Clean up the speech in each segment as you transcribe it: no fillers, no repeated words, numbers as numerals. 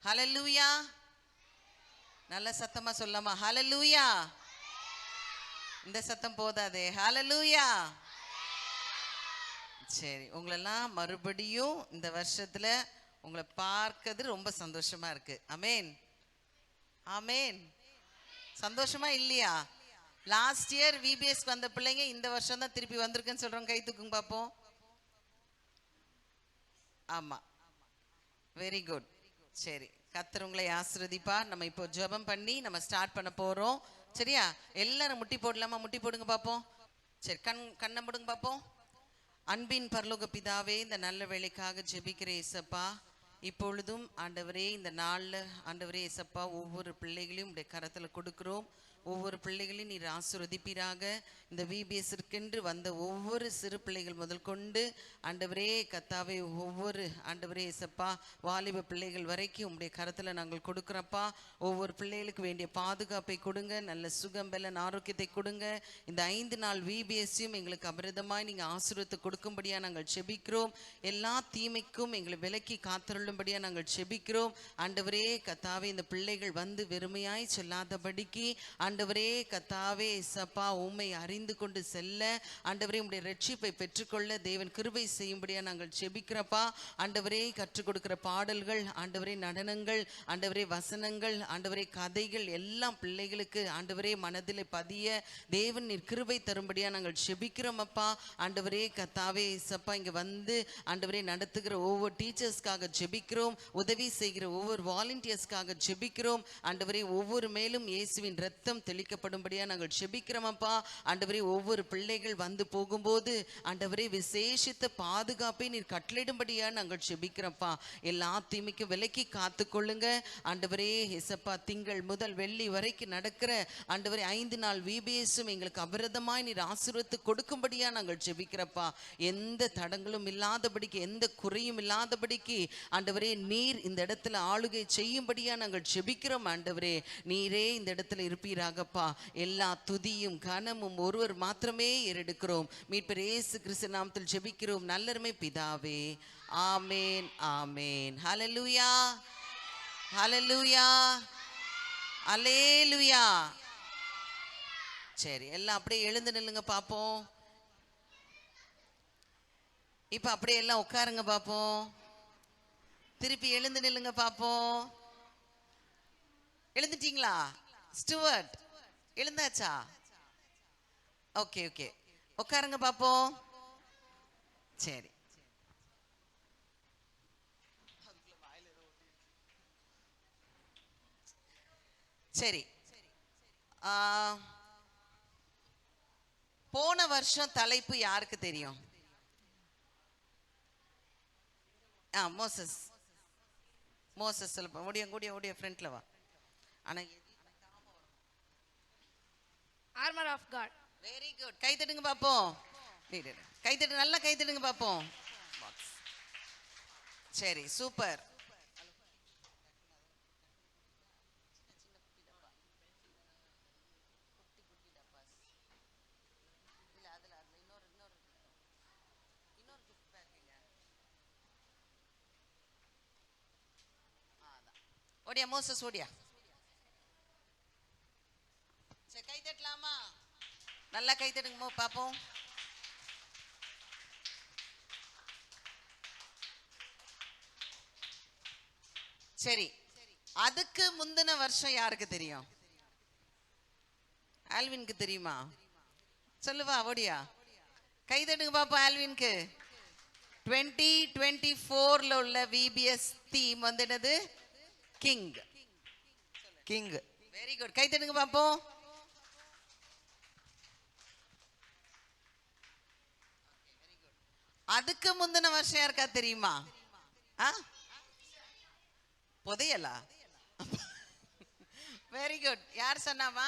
ஹல்லேலூயா. நல்ல சத்தமா சொல்லாமா ஹல்லேலூயா. இந்த சத்தம் போதாதே. ஹல்லேலூயா. சரி, உங்களெல்லாம் மறுபடியும் இந்த வருஷத்துல உங்களை பார்க்கிறது ரொம்ப சந்தோஷமா இருக்கு. அமேன் ஆமேன். சந்தோஷமா இல்லையா? லாஸ்ட் இயர் விபிஎஸ் வந்த பிள்ளைங்க இந்த வருஷம் தான் திருப்பி வந்திருக்குன்னு சொல்றோம். கை தூக்குங்க பார்ப்போம். ஆமா, வெரி குட். சரி, கர்த்தர் உங்களை ஆசீர்வதிப்பா. நம்ம இப்போ ஜெபம் பண்ணி நம்ம ஸ்டார்ட் பண்ண போறோம். சரியா? எல்லாரும் முட்டி போடலாமா? முட்டி போடுங்க பார்ப்போம். சரி, கண்ணை மூடுங்க பார்ப்போம். அன்பின் பரலோக பிதாவே, இந்த நல்ல வேலைக்காக ஜெபிக்கிற இயேசப்பா, இப்பொழுதும் ஆண்டவரே இந்த நாளில் ஆண்டவரே இயேசப்பா ஒவ்வொரு பிள்ளைகளையும் உடைய கரத்தில் கொடுக்குறோம். ஒவ்வொரு பிள்ளைகளையும் நீர் ஆசீர்வதிப்பீராக. இந்த விபிஎஸ்ற்கென்று வந்த ஒவ்வொரு சிறு பிள்ளைகள் முதல் கொண்டு ஆண்டவரே கத்தாவே ஒவ்வொரு ஆண்டவரே இயேசப்பா வாலிப பிள்ளைகள் வரைக்கும் உங்களுடைய கரத்தில் நாங்கள் கொடுக்குறப்பா. ஒவ்வொரு பிள்ளைகளுக்கு வேண்டிய பாதுகாப்பை கொடுங்க, நல்ல சுகம் பலன் ஆரோக்கியத்தை கொடுங்க. இந்த 5 நாள் விபிஎஸ்ஸையும் எங்களுக்கு அபரிதமாய் நீங்கள் ஆசீர்வத்தை கொடுக்கும்படியாக நாங்கள் செபிக்கிறோம். எல்லா தீமைக்கும் எங்களை விலக்கி காத்தருளும்படியாக நாங்கள் செபிக்கிறோம். ஆண்டவரே கத்தாவே இந்த பிள்ளைகள் வந்து வெறுமையாய் சொல்லாதபடிக்கு ஆண்டவரே கத்தாவே இயேசப்பா உம்மை அறிந்து கொண்டு செல்ல ஆண்டவரே உம்முடைய ரட்சிப்பை பெற்றுக்கொள்ள தேவன் கிருபை செய்யும்படியாக நாங்கள் செபிக்கிறப்பா. ஆண்டவரே கற்றுக் கொடுக்கிற பாடல்கள், ஆண்டவரே நடனங்கள், ஆண்டவரே வசனங்கள், ஆண்டவரே கதைகள் எல்லாம் பிள்ளைகளுக்கு ஆண்டவரே மனதில் பதிய தேவன் நீர் கிருபை தரும்படியாக நாங்கள் செபிக்கிறோம் அப்பா. ஆண்டவரே கத்தாவே இயேசப்பா இங்கே வந்து ஆண்டவரே நடத்துகிற ஒவ்வொரு டீச்சர்ஸ்க்காக ஜெபிக்கிறோம். உதவி செய்கிற ஒவ்வொரு வாலண்டியர்ஸ்க்காக ஜெபிக்கிறோம். ஆண்டவரே ஒவ்வொரு மேலும் இயேசுவின் ரத்தம் தெளிக்கப்படும்படியா நாங்கள் ஜெபிக்கிறோமப்பா. ஆண்டவரே ஒவ்வொரு பிள்ளைகள் வந்து போகும்போது ஆண்டவரே விசேஷித்த பாதுகாப்பை நீர் கட்டளையிடும்படியா நாங்கள் ஜெபிக்கிறோம்ப்பா. எல்லா தீமைக்கும் விலக்கி காத்து கொள்ளுங்க ஆண்டவரே இயேசப்பா. திங்கள் முதல் வெள்ளி வரைக்கும் நடக்கிற ஆண்டவரே 5 நாள் விபிஎஸும் எங்களுக்கு அபரிதமாய் நீர் ஆசீர்வத்து கொடுக்கும்படியா நாங்கள் ஜெபிக்கிறப்பா. எந்த தடங்களும் இல்லாதபடிக்கு, எந்த குறையும் இல்லாதபடிக்கு ஆண்டவரே நீர் இந்த இடத்துல ஆளுகை செய்யும்படியா நாங்கள் ஜெபிக்கிறோம். ஆண்டவரே நீரே இந்த இடத்துல இருப்பீராகப்பா. எல்லா துதியும் கனமும் ஒருவர் மாத்திரமே ஏறெடுக்கிறோம். மீட்பர் இயேசு கிறிஸ்து நாமத்தில் ஜெபிக்கிறோம் நல்லருமை பிதாவே. ஆமேன் ஆமேன். ஹல்லேலூயா ஹல்லேலூயா அல்லேலூயா. சரி, எல்லாம் அப்படியே எழுந்து நில்லுங்க பாப்போம். இப்ப அப்படியே எல்லாம் உட்காருங்க பாப்போம். திருப்பி எழுந்து நில்லுங்க பாப்போம். எழுந்துட்டீங்களா? ஸ்டூவர்ட் எழுந்தாச்சா? ஓகே ஓகே, உட்காருங்க பாப்போம். சரி, சரி. போன வருஷம் தலைப்பு யாருக்கு தெரியும்? மோசஸ். மோசஸ் சொல்ல முடிய ஃப்ரண்ட்ல வா. ஆனா armor of God. Very good. கை தட்டுங்க பாப்போம். கை தட்டு, நல்லா கை தட்டுங்க பாப்போம். சரி, சூப்பர். ஓடியா மோசஸ் ஓடியா. சரி, கை தட்டலாமா? நல்லா கை தட்டுங்க பாப்போம். சரி, அதுக்கு முந்தின வருஷம் யாருக்கு தெரியும்? ஆல்வினுக்கு தெரியுமா? சொல்லுவா ஓடியா. கை தட்டுங்க பாப்போம் ஆல்வினுக்கு. 2024ல உள்ள விபிஎஸ் தீம் வந்து என்னது? கிங். கிங். Very good. கை தட்டுங்க பாப்போம். அதுக்கு முந்தின வருஷம் யாருக்கா தெரியுமா? புதையலா? Very good. யார் சொன்னாமா?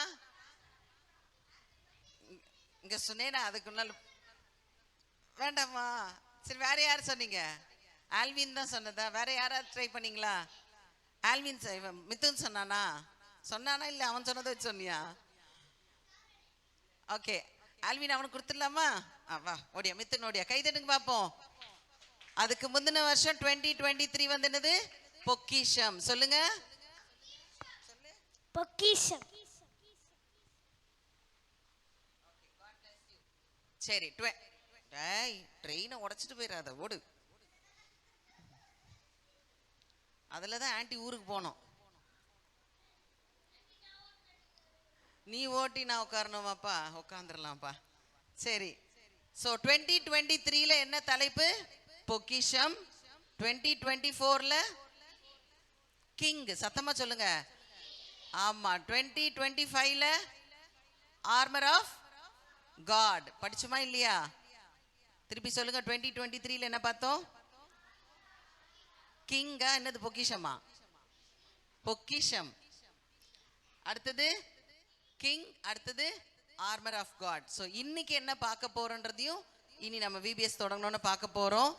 இங்க சொன்னேனா? அதுக்கு முன்னால வேண்டாமா? சரி, வேற யார் சொன்னீங்க? ஆல்வின் தான் சொன்னதா? வேற யாராவது ட்ரை பண்ணீங்களா? ஆல்வின் மிதுன் சொன்னானா? சொன்னானா இல்ல அவன் சொன்னதை வச்சு சொன்னியா? ஓகே, ஆல்வின் அவனுக்கு கொடுத்துடலாமா? வா ஓடியா மித்துன் ஓடியா. கை தட்டுங்க பாப்போம். அதுக்கு முந்தின வருஷம் 2023 வந்து என்னது? பொக்கிஷம். சொல்லுங்க. பொக்கிஷம். சரி, ட்ரெயினை உடைச்சிட்டு போயிடாத, ஓடு. அதில் தான் ஆன்ட்டி ஊருக்கு போனோம். நீ ஓட்டி நான் உட்காரணுமாப்பா? உட்காந்துடலாம்ப்பா. சரி. ஸோ 2023ல என்ன தலைப்பு? பொக்கிஷம். 2024ல கிங். சத்தமா சொல்லுங்க. ஆமா. 2025ல ஆர்மர் ஆஃப் காட். படிச்சுமா இல்லையா? திருப்பி சொல்லுங்க. 2023ல என்ன பார்த்தோம்? கிங்கா? என்னது? பொக்கிஷமா? பொக்கிஷம். அடுத்தது கிங். அடுத்தது ஆர்மர் ஆஃப் காட். ஸோ இன்னைக்கு என்ன பார்க்க போறோன்றதையும் இனி நம்ம விபிஎஸ் தொடங்கணும்னு பார்க்க போறோம்.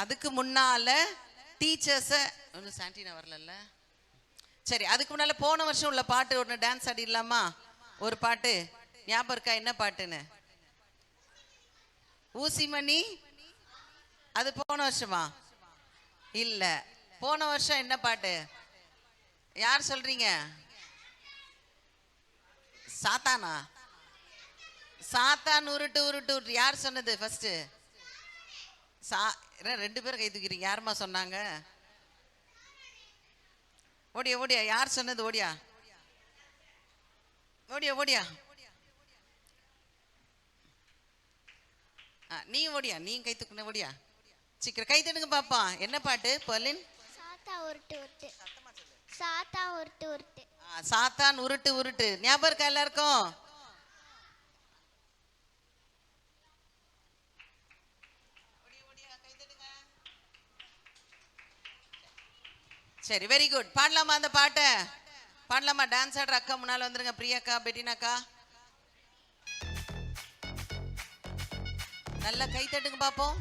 அதுக்கு முன்னால டீச்சர்ஸை ஒன்றும் சாண்டினா வரல. சரி, அதுக்கு முன்னால போன வருஷம் உள்ள பாட்டு ஒன்று டான்ஸ் ஆடிடலாமா? ஒரு பாட்டு ஞாபகம் இருக்கா? என்ன பாட்டுன்னு? ஊசிமணி. அது போன வருஷமா? இல்ல, போன வருஷம் என்ன பாட்டு? யார் சொல்றீங்க? சாத்தானா? சாத்தான் உருட்டு உருட்டு உருட்டு. யார் சொன்னது ஃபர்ஸ்ட்? ரெண்டு பேரும் கை தூக்கிறீங்க. யாருமா சொன்னாங்க? ஓடியா ஓடியா. யார் சொன்னது? ஓடியா ஓடியா ஓடியா. நீ ஓடியா. நீ கை தூக்குன. ஓடியா சீக்கிரம் கை தட்டுங்க பாப்பா. என்ன பாட்டு பர்லின்? சாத்தா உருட்டு உருட்டு. சாத்தா உருட்டு உருட்டு. சாத்தான் உருட்டு உருட்டு. ஞாபகம் இருக்கா எல்லாருக்கும்? சரி, வெரி குட். பாடலாமா அந்த பாட்டை? பாடலாமா? டான்ஸ் ஆடுற அக்கா முன்னால வந்துருங்க. பிரியாக்கா, பெட்டினாக்கா, நல்லா கை தட்டுங்க பாப்போம்.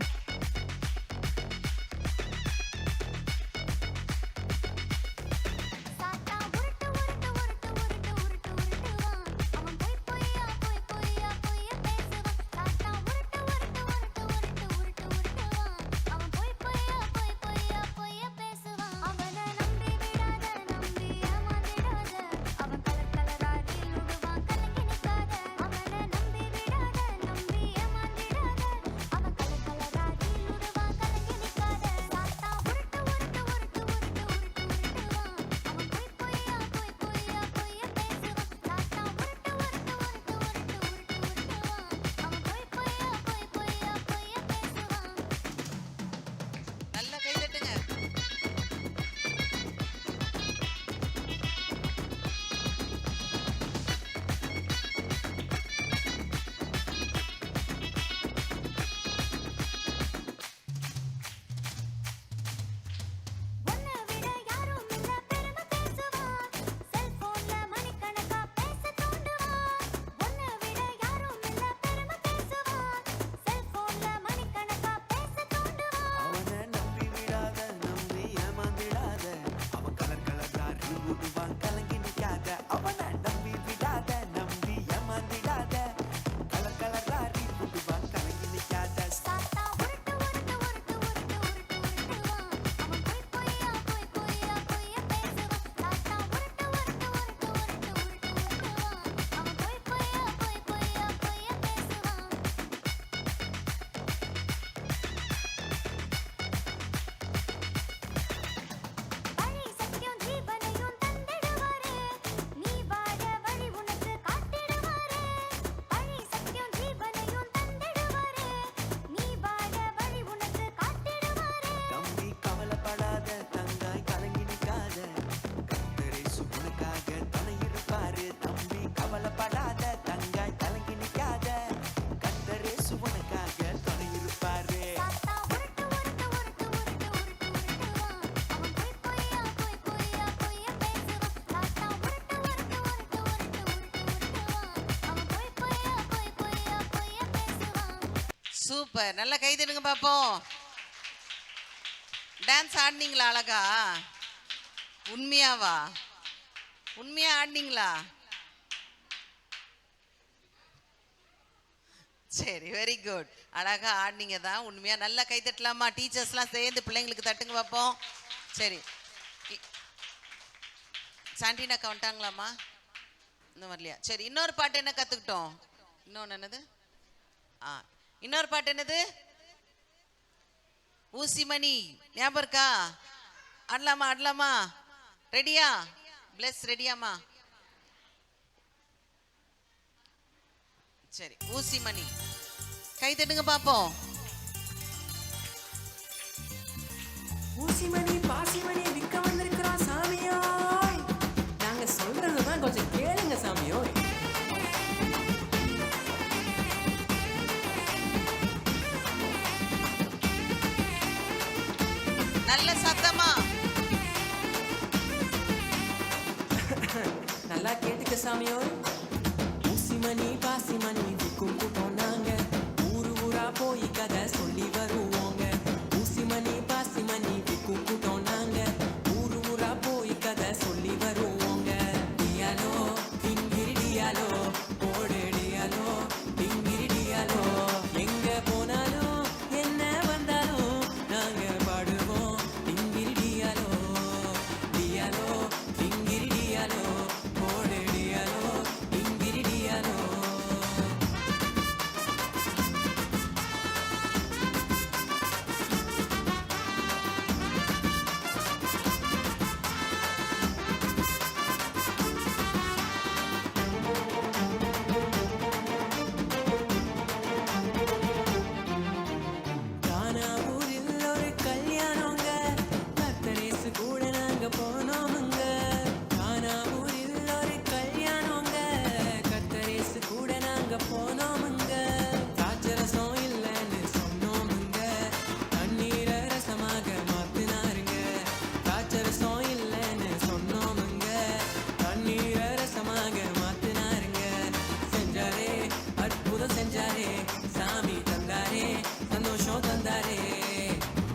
சூப்பர். நல்லா கை தட்டுங்க பாப்போம். டான்ஸ் ஆடினீங்களா அழகா? உண்மையாவா? உண்மையா ஆடினீங்களா? சரி, வெரி குட். அழகா ஆடினீங்க தான். உண்மையா நல்லா கை தட்டலாமா? டீச்சர்ஸ்லாம் சேர்ந்து பிள்ளைங்களுக்கு தட்டுங்க பாப்போம். சரி, சாண்டினாக்கா வந்துட்டாங்களாம்மா? இன்னும் வரலையா? சரி, இன்னொரு பாட்டு என்ன கத்துக்கிட்டோம்? இன்னொன்னு என்னது? இன்னொரு பாட்டு என்னது? ஊசிமணி. ஞாபகம் இருக்கா? ஆடலாமா? ஆடலாமா? ரெடியா? பிளஸ் ரெடியாமா? சரி, ஊசிமணி கை தட்டுங்க பாப்போம். ஊசிமணி பாசிமணி விற்க வந்திருக்கிறோம் சாமியோய். நாங்க சொல்றதுதான் கொஞ்சம் கேளுங்க சாமியோய். நல்ல சத்தமா நல்லா கேட்டுக்க சாமியோய். ஊசிமணி பாசிமணி விற்கும் கூட்டம் நாங்க, ஊரு ஊரா போய் கதை சொல்லி வருவோங்க. ஊசிமணி பாசிமணி விற்கும் கூட்டம் நாங்க, ஊரு ஊரா போய் கதை சொல்லி வருவோங்க. டியாலோ டிங்கிரி டியாலோ, போடு டியாலோ டிங்கிரி டியாலோ. எங்க போனாலும் என்ன வந்தாலும் நாங்க பாடுவோம் டிங்கிரி டியாலோ. டியாலோ டிங்கிரி டியாலோ, போடு டியாலோ டிங்கிரி டியாலோ. கானாவூரில் ஒரு கல்யாணங்க, கத்தரேசு கூட நாங்க போனோமுங்க. கானாவூரில் ஒரு கல்யாணங்க, கத்தரேசு கூட நாங்க போனோமுங்க. திராட்சரசம் இல்லைன்னு சொன்னோமுங்க, தண்ணீரை ரசமாக மாத்தினாருங்க. திராட்சரசம் இல்லைன்னு சொன்னோமுங்க, தண்ணீரை ரசமாக மாத்தினாருங்க. செஞ்சாரே அற்புதம் செஞ்சாரே, சாமி தந்தாரே சந்தோஷம் தந்தாரே.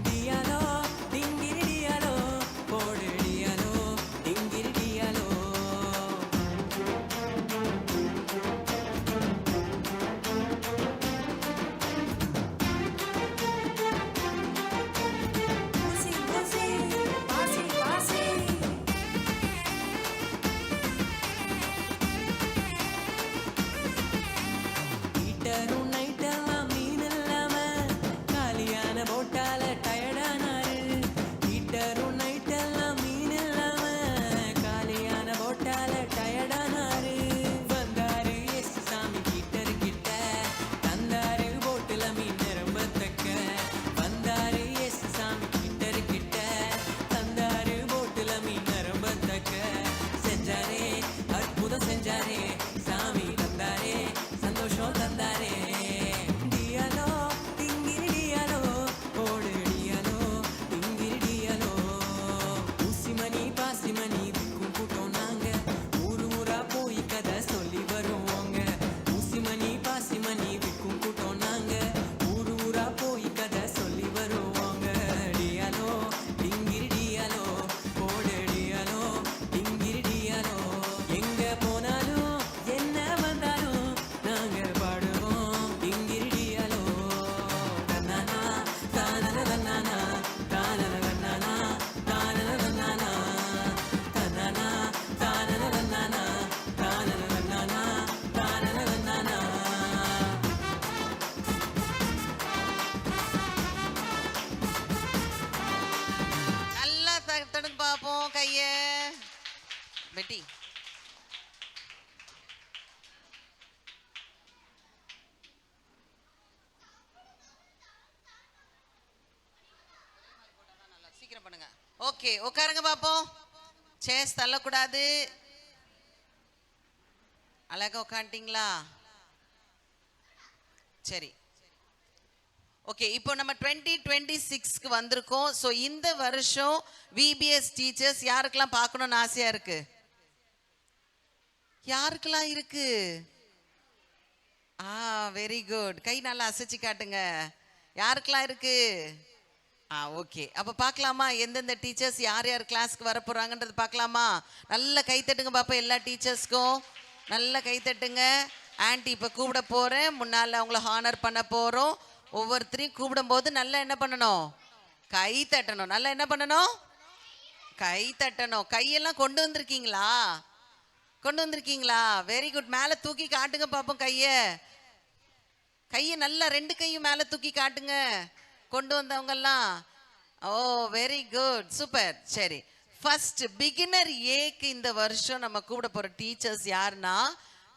டியாலோ டிங்கிரி டியாலோ, போடு டியாலோ டிங்கிரி டியாலோ. ஊசி ஊசி பாசி பாசி. ஹீட்டரும் நைட்டெல்லாம் மீன் இல்லாம, காலியான போட்டால டயர்டானாரு. ஹீட்டரும் நைட்டெல்லாம் மீன் இல்லாம, காலியான போட்டால டயர்டானாரு. வந்தாரு எஸ் சாமி ஹீட்டர் கிட்ட, தந்தாரு போட்டுல மீன் நிரம்பத்தக்க. வந்தாரு எஸ் சாமி ஹீட்டர் கிட்ட, தந்தாரு போட்டுல மீன் நிரம்பத்தக்க. செஞ்சாரே அற்புதம் செஞ்சாரே, சாமி தந்தாரே சந்தோஷம் தந்தாரே. டியாலோ டிங்கிரி டியாலோ, போடு டியாலோ டிங்கிரி டியாலோ. ஊசிமணி பாசிமணி விற்கும் கூட்டம் நாங்க, ஊரு ஊரா போய் கதை சொல்லி வருவோங்க. ஊசிமணி பாசிமணி விற்கும் கூட்டம் நாங்க, ஊரு ஊரா போய் கதை சொல்லி வருவோங்க. டியாலோ டிங்கிரி டியாலோ, போடு டியாலோ டிங்கிரி டியாலோ. எங்க போனாலும் என்ன வந்தாலும் நாங்க பாடுவோம் டிங்கிரி டியாலோ. தன்னானா தானன தன்னானா, தானன தன்னானா, தானன தன்னானா. தன்னானா தானன தன்னானா, தானன தன்னானா, தானன தன்னானா. நல்லா தட்டுங்க பாப்போம் கைய. பெட்டி சீக்கிரம் பண்ணுங்க. ஓகே, உட்காருங்க பாப்போம். சேஸ் தள்ளக்கூடாது. அழகா உட்காந்துட்டீங்களா? சரி, ஓகே. இப்போ நம்ம 2026க்கு வந்திருக்கோம். ஸோ இந்த வருஷம் விபிஎஸ் டீச்சர்ஸ் யாருக்கெல்லாம் பார்க்கணும்னு ஆசையா இருக்கு? யாருக்கெல்லாம் இருக்கு? Very good. கை நல்லா அசைச்சு காட்டுங்க. யாருக்கெல்லாம் இருக்கு? ஓகே. அப்போ பார்க்கலாமா எந்தெந்த டீச்சர்ஸ் யார் யார் கிளாஸ்க்கு வர போறாங்கன்றது பார்க்கலாமா? நல்ல கை தட்டுங்க பாப்பா. எல்லா டீச்சர்ஸ்க்கும் நல்ல கை தட்டுங்க. ஆன்ட்டி இப்போ கூப்பிட போறேன். முன்னால் அவங்கள ஹானர் பண்ண போறோம். ஒவ்வொருத்தரையும் கூப்பிடும் போது நல்லா என்ன பண்ணணும்? கை தட்டணும். நல்லா என்ன பண்ணணும்? கை தட்டணும். கையெல்லாம் கொண்டு வந்திருக்கீங்களா? கொண்டு வந்திருக்கீங்களா? Very good. மேல தூக்கி காட்டுங்க பாப்போம் கைய. கையை நல்லா 2 கையும் மேல தூக்கி காட்டுங்க கொண்டு வந்தவங்க எல்லாம். ஓ வெரி குட், சூப்பர். சரி, ஃபர்ஸ்ட் பிகினர் ஏக்கு இந்த வருஷம் நம்ம கூப்பிட போற டீச்சர்ஸ் யாருன்னா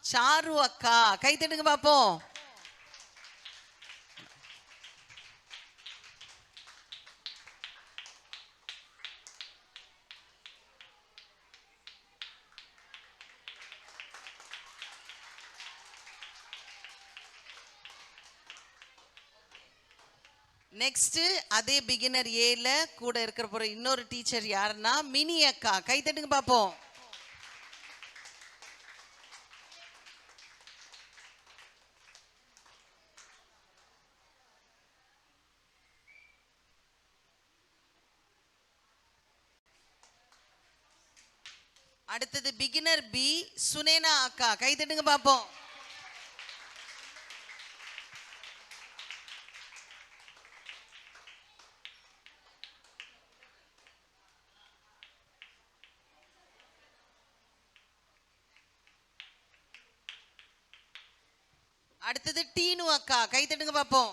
சாரு அக்கா. கை தட்டுங்க பாப்போம். நெக்ஸ்ட் அதே பிகினர் ஏல கூட இருக்கிற போற இன்னொரு டீச்சர் யாருன்னா மினி அக்கா. கை தட்டுங்க பாப்போம். அடுத்தது பிகினர் பி சுனேனா அக்கா. கை தட்டுங்க பாப்போம். அடுத்தது டீனு அக்கா. கை தட்டுங்க பாப்போம்.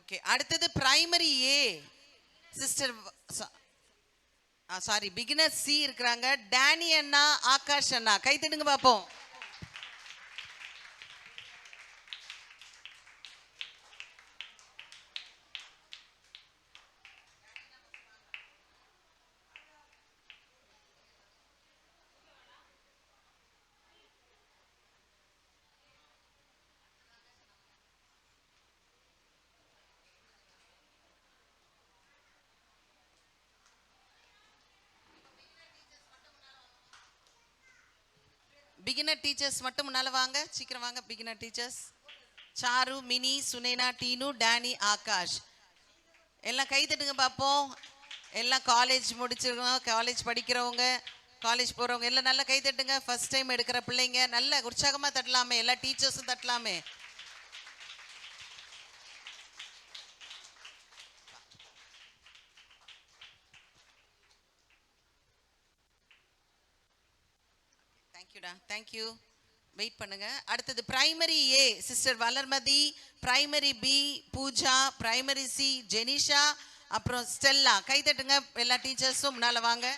ஓகே, அடுத்தது primary A sister, sorry beginner C இருக்கிறாங்க. டேனி அண்ணா, ஆகாஷ் அண்ணா. கை தட்டுங்க பாப்போம். பிகினர் டீச்சர்ஸ் மட்டும் முன்னால வாங்க, சீக்கிரம் வாங்க. Beginner teachers Charu, Mini, Sunaina, Tinu, Danny, Akash. எல்லாம் கை தட்டுங்க பாப்போம். எல்லாம் காலேஜ் முடிச்சிருக்கோம், காலேஜ் படிக்கிறவங்க, காலேஜ் போறவங்க எல்லாம் நல்லா கை தட்டுங்க. ஃபர்ஸ்ட் டைம் எடுக்கிற பிள்ளைங்க நல்ல உற்சாகமா தட்டலாமே. எல்லா டீச்சர்ஸும் தட்டலாமே. தேங்க்யூடா, தேங்க்யூ. வெயிட் பண்ணுங்க. அடுத்தது primary A sister Valarmathi, primary B Pooja, primary C Jenisha, அப்புறம் ஸ்டெல்லா. கை தட்டுங்க எல்லா டீச்சர்ஸும் முன்னால வாங்க.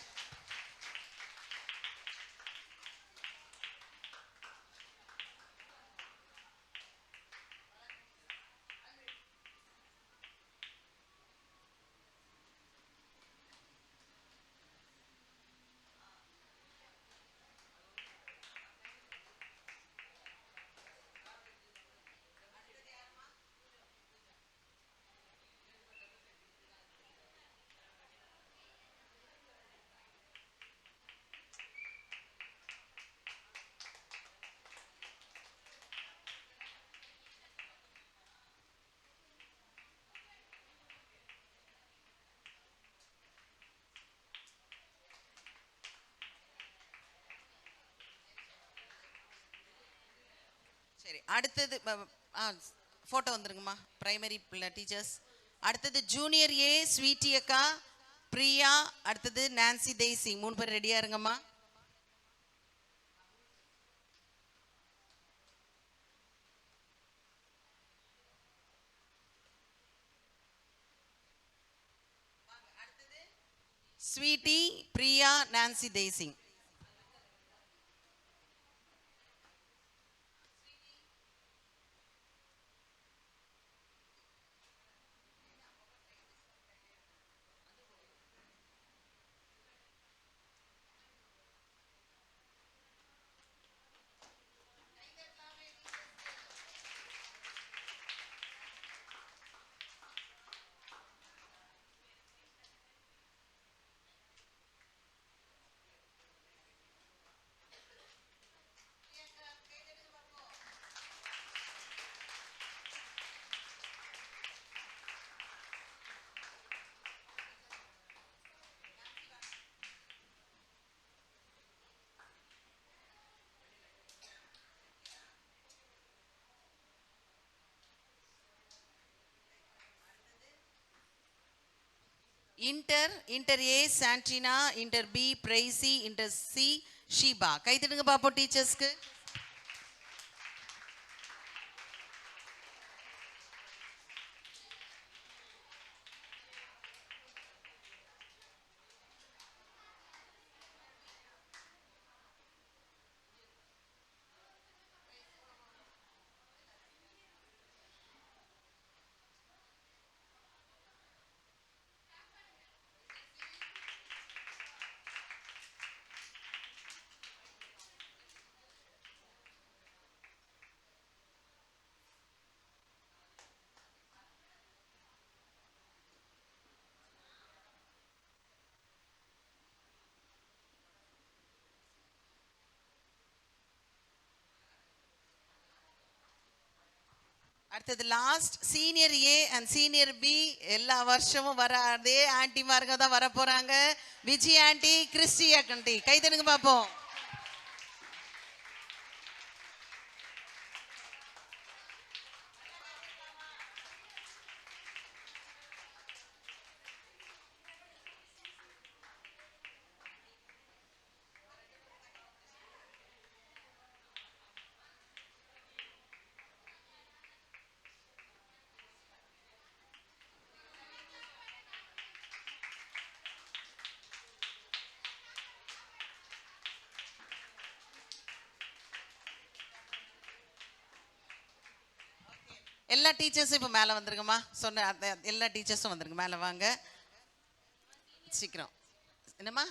சரி, அடுத்தது போட்டோ வந்துருங்கம்மா பிரைமரி டீச்சர்ஸ். அடுத்தது ஜூனியர் ஏ ஸ்வீட்டி அக்கா, பிரியா, அடுத்தது நான்சி தேசி. 3 பேர் ரெடியா இருங்கம்மா. Sweety, Priya, Nancy Desingh. Inter A Santina, inter B Pricy, inter C Sheeba. கை தட்டுங்க பாப்போம் டீச்சர்ஸ்க்கு. அடுத்தது last senior A and senior B. எல்லா வருஷமும் வர அதே ஆன்டிமார்ங்க தான் வர போறாங்க. Vijay aunty, Christy aunty. கை தட்டுங்க பாப்போம். எல்லா டீச்சர்ஸும் இப்போ மேலே வந்துருங்கம்மா. சொன்ன எல்லா டீச்சர்ஸும் வந்துருங்க, மேலே வாங்க சீக்கிரம். என்னம்மா?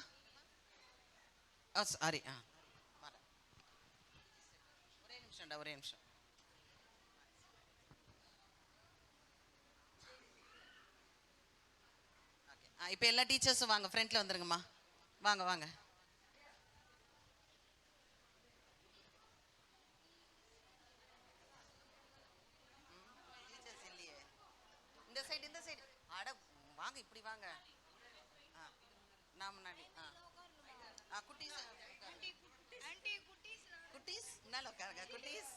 ஓ சாரி. ஒரே நிமிஷம்டா, ஒரே நிமிஷம். இப்போ எல்லா டீச்சர்ஸும் வாங்க, ஃப்ரண்ட்ல வந்துருங்கம்மா. வாங்க வாங்க. இந்த சைடு அட வாங்க, இப்படி வாங்க. நான் முன்னாடி. குட்டீஸ் குட்டீஸ் முன்னால உட்காருங்க. குட்டீஸ்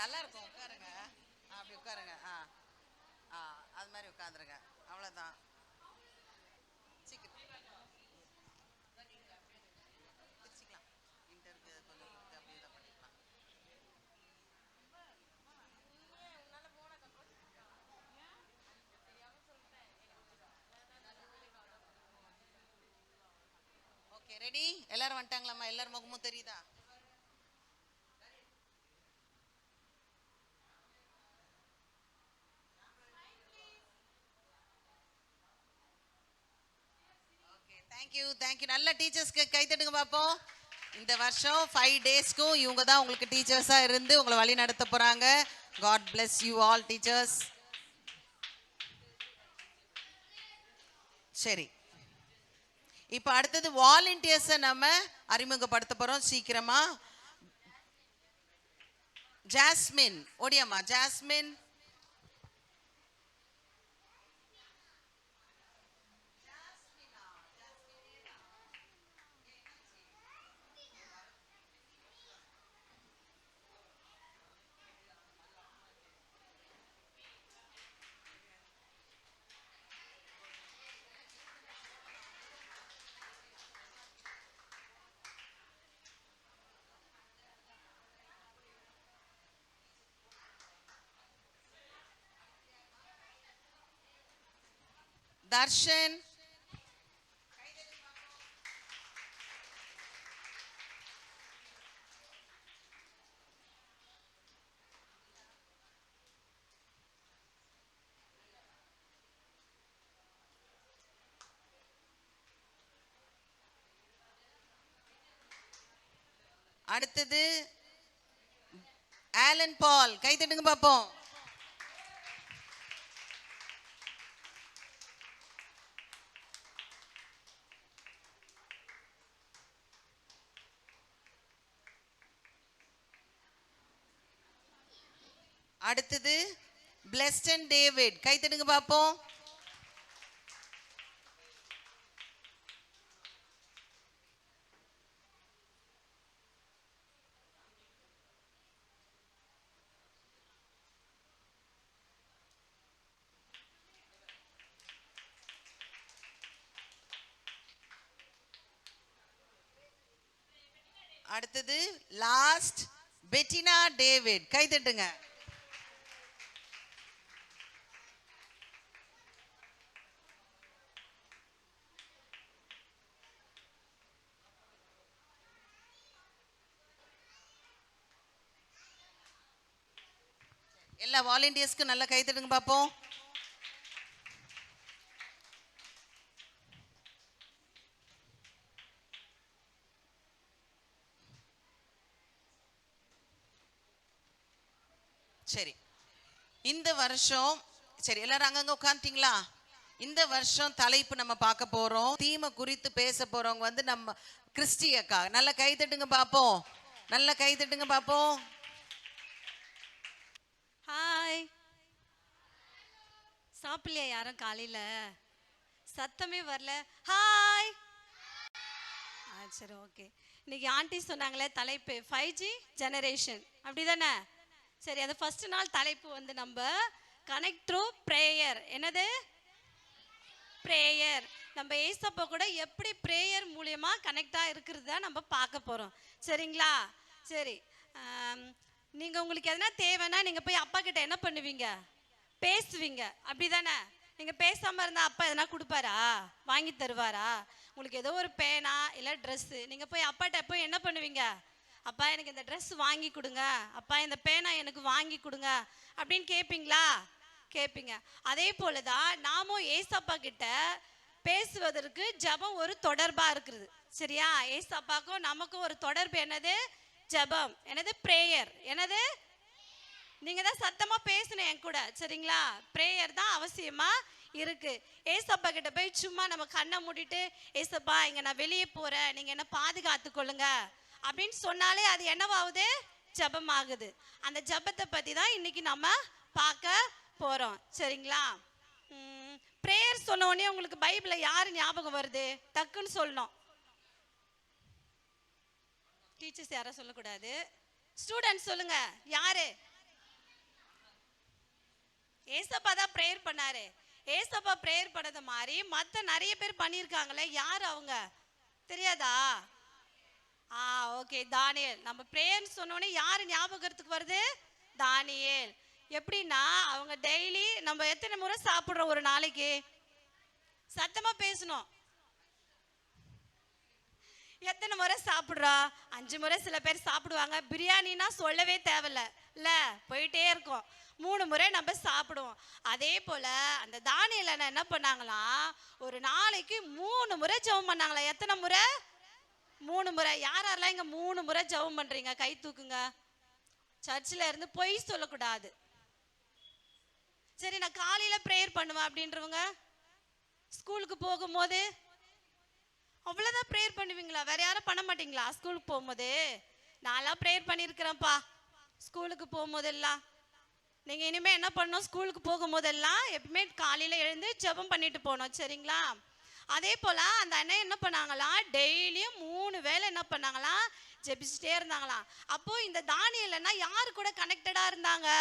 நல்லா இருக்கும், உட்காருங்க. அப்படி உட்காருங்க. அது மாதிரி உட்காந்துருங்க. அவ்வளோதான். சீக்கிரம் பிரிச்சுக்கலாம். இன்டருக்கு கொஞ்சம் கொடுத்து அப்படி இதை பண்ணிக்கலாம். Okay ready? எல்லாரும் வந்துட்டாங்களாம்மா? எல்லாரும் முகமும் தெரியுதா? தேங்க்யூ. நல்ல டீச்சர்ஸ்க்கு கை தட்டுங்க பார்ப்போம். இந்த வருஷம் 5 டேஸ்க்கும் இவங்க தான் உங்களுக்கு டீச்சர்ஸா இருந்து உங்களை வழி நடத்த போறாங்க. God bless you all teachers. சரி, இப்போ அடுத்தது வாலண்டியர்ஸை நம்ம அறிமுகப்படுத்த போறோம் சீக்கிரமா. ஜாஸ்மின் ஓடியாமா. ஜாஸ்மின். தர்ஷன். அடுத்தது ஆலன் பால். கை தட்டுங்க பாப்போம். அடுத்தது பிளஸ்டன் டேவிட். கை தட்டுங்க பாப்போம். அடுத்தது லாஸ்ட் பெட்டினா டேவிட். கை தட்டுங்க. எல்லா வாலண்டியர்ஸ்க்கு நல்ல கை தட்டுங்க பாப்போம். சரி, இந்த வருஷம் சரி எல்லாரும் அங்கங்க உட்காந்துட்டீங்களா? இந்த வருஷம் தலைப்பு நம்ம பார்க்க போறோம். தீமை குறித்து பேச போறவங்க வந்து நம்ம கிறிஸ்டி அக்கா. நல்ல கை தட்டுங்க பாப்போம். நல்ல கை தட்டுங்க பாப்போம். ஹாய். சாப்பிடலையா யாரும் காலையில? சத்தமே வரல. ஹாய். சரி, ஓகே. இன்னைக்கு ஆண்டி சொன்னாங்களே தலைப்பு 5G ஜெனரேஷன், அப்படிதானே? சரி, அது ஃபர்ஸ்ட் நாள் தலைப்பு வந்து நம்ம கனெக்ட் த்ரூ ப்ரேயர். என்னது? ப்ரேயர். நம்ம ஏசப்பா கூட எப்படி ப்ரேயர் மூலியமா கனெக்டாக இருக்கிறது தான் நம்ம பார்க்க போகிறோம். சரிங்களா? சரி, நீங்கள் உங்களுக்கு எதனா தேவைன்னா நீங்கள் போய் அப்பா கிட்ட என்ன பண்ணுவீங்க? பேசுவீங்க, அப்படி தானே? நீங்கள் பேசாமல் இருந்தால் அப்பா எதனா கொடுப்பாரா? வாங்கி தருவாரா? உங்களுக்கு ஏதோ ஒரு பேனா இல்லை ட்ரெஸ்ஸு, நீங்கள் போய் அப்பாட்ட போய் என்ன பண்ணுவீங்க? அப்பா எனக்கு இந்த ட்ரெஸ் வாங்கி கொடுங்க, அப்பா இந்த பேனா எனக்கு வாங்கி கொடுங்க அப்படின்னு கேட்பீங்களா? கேட்பீங்க. அதே போல தான் நாமும் ஏசப்பா கிட்ட பேசுவதற்கு ஜெபம் ஒரு தொடர்பாக இருக்குது. சரியா? ஏசப்பாக்கும் நமக்கும் ஒரு தொடர்பு. என்னது? ஜெபம். என்னது? பிரேயர். என்னது? நீங்க தான் சத்தமா பேசணும் என் கூட. சரிங்களா? பிரேயர் தான் அவசியமா இருக்கு. ஏசப்பா கிட்ட போய் சும்மா நம்ம கண்ணை மூடிட்டு ஏசப்பா இங்க நான் வெளியே போறேன், நீங்க என்ன பாதுகாத்து கொள்ளுங்க அப்படின்னு சொன்னாலே அது என்னவாகுது? ஜெபம் ஆகுது. அந்த ஜெபத்தை பத்தி தான் இன்னைக்கு நம்ம பார்க்க போறோம். சரிங்களா? பிரேயர் சொன்ன உடனே உங்களுக்கு பைபிள்ல யாரு ஞாபகம் வருது? டக்குன்னு சொல்லணும். டீச்சர்ஸ் யாரும் சொல்லக்கூடாது. ஸ்டூடெண்ட்ஸ் சொல்லுங்க. யாரு? ஏசப்பா தான் பிரேயர் பண்ணாரு. ஏசப்பா பிரேயர் பண்ணது மாதிரி மற்ற நிறைய பேர் பண்ணியிருக்காங்களே, யார் அவங்க? தெரியாதா? ஓகே, தானியேல். நம்ம பிரேயர்னு சொன்னோடனே யார் ஞாபகத்துக்கு வருது? தானியேல். எப்படின்னா அவங்க டெய்லி நம்ம எத்தனை முறை சாப்பிட்றோம் ஒரு நாளைக்கு? சத்தமா பேசணும். எத்தனை முறை சாப்பிட்றா? 5 முறை சில பேர் சாப்பிடுவாங்க. பிரியாணின்னா சொல்லவே தேவையில்ல, இல்ல போயிட்டே இருக்கும். 3 முறை நம்ம சாப்பிடுவோம். அதே போல அந்த தானியேல் என்ன பண்ணாங்களாம்? ஒரு நாளைக்கு 3 முறை ஜெபம் பண்ணாங்களா? எத்தனை முறை? 3 முறை. யாரெல்லாம் இங்க 3 முறை ஜெபம் பண்றீங்க? கை தூக்குங்க. சர்ச்சில் இருந்து பொய் சொல்லக்கூடாது. சரி, நான் காலையில பிரேயர் பண்ணுவேன் அப்படின்றவங்க, ஸ்கூலுக்கு போகும்போது அவ்வளோதான் ப்ரேயர் பண்ணுவீங்களா? வேற யாரும் பண்ண மாட்டீங்களா? ஸ்கூலுக்கு போகும்போது நான்லாம் ப்ரேயர் பண்ணியிருக்கிறேன்ப்பா. ஸ்கூலுக்கு போகும்போதெல்லாம் நீங்கள் இனிமேல் என்ன பண்ணணும்? ஸ்கூலுக்கு போகும்போதெல்லாம் எப்பவுமே காலையில் எழுந்து ஜெபம் பண்ணிட்டு போகணும். சரிங்களா? அதே போல் அந்த அண்ணன் என்ன பண்ணாங்களாம்? டெய்லியும் 3 வேளை என்ன பண்ணாங்களாம்? ஜெபிச்சுட்டே இருந்தாங்களாம். அப்போது இந்த தானியேல்னா யார் கூட கனெக்டடாக இருந்தாங்க?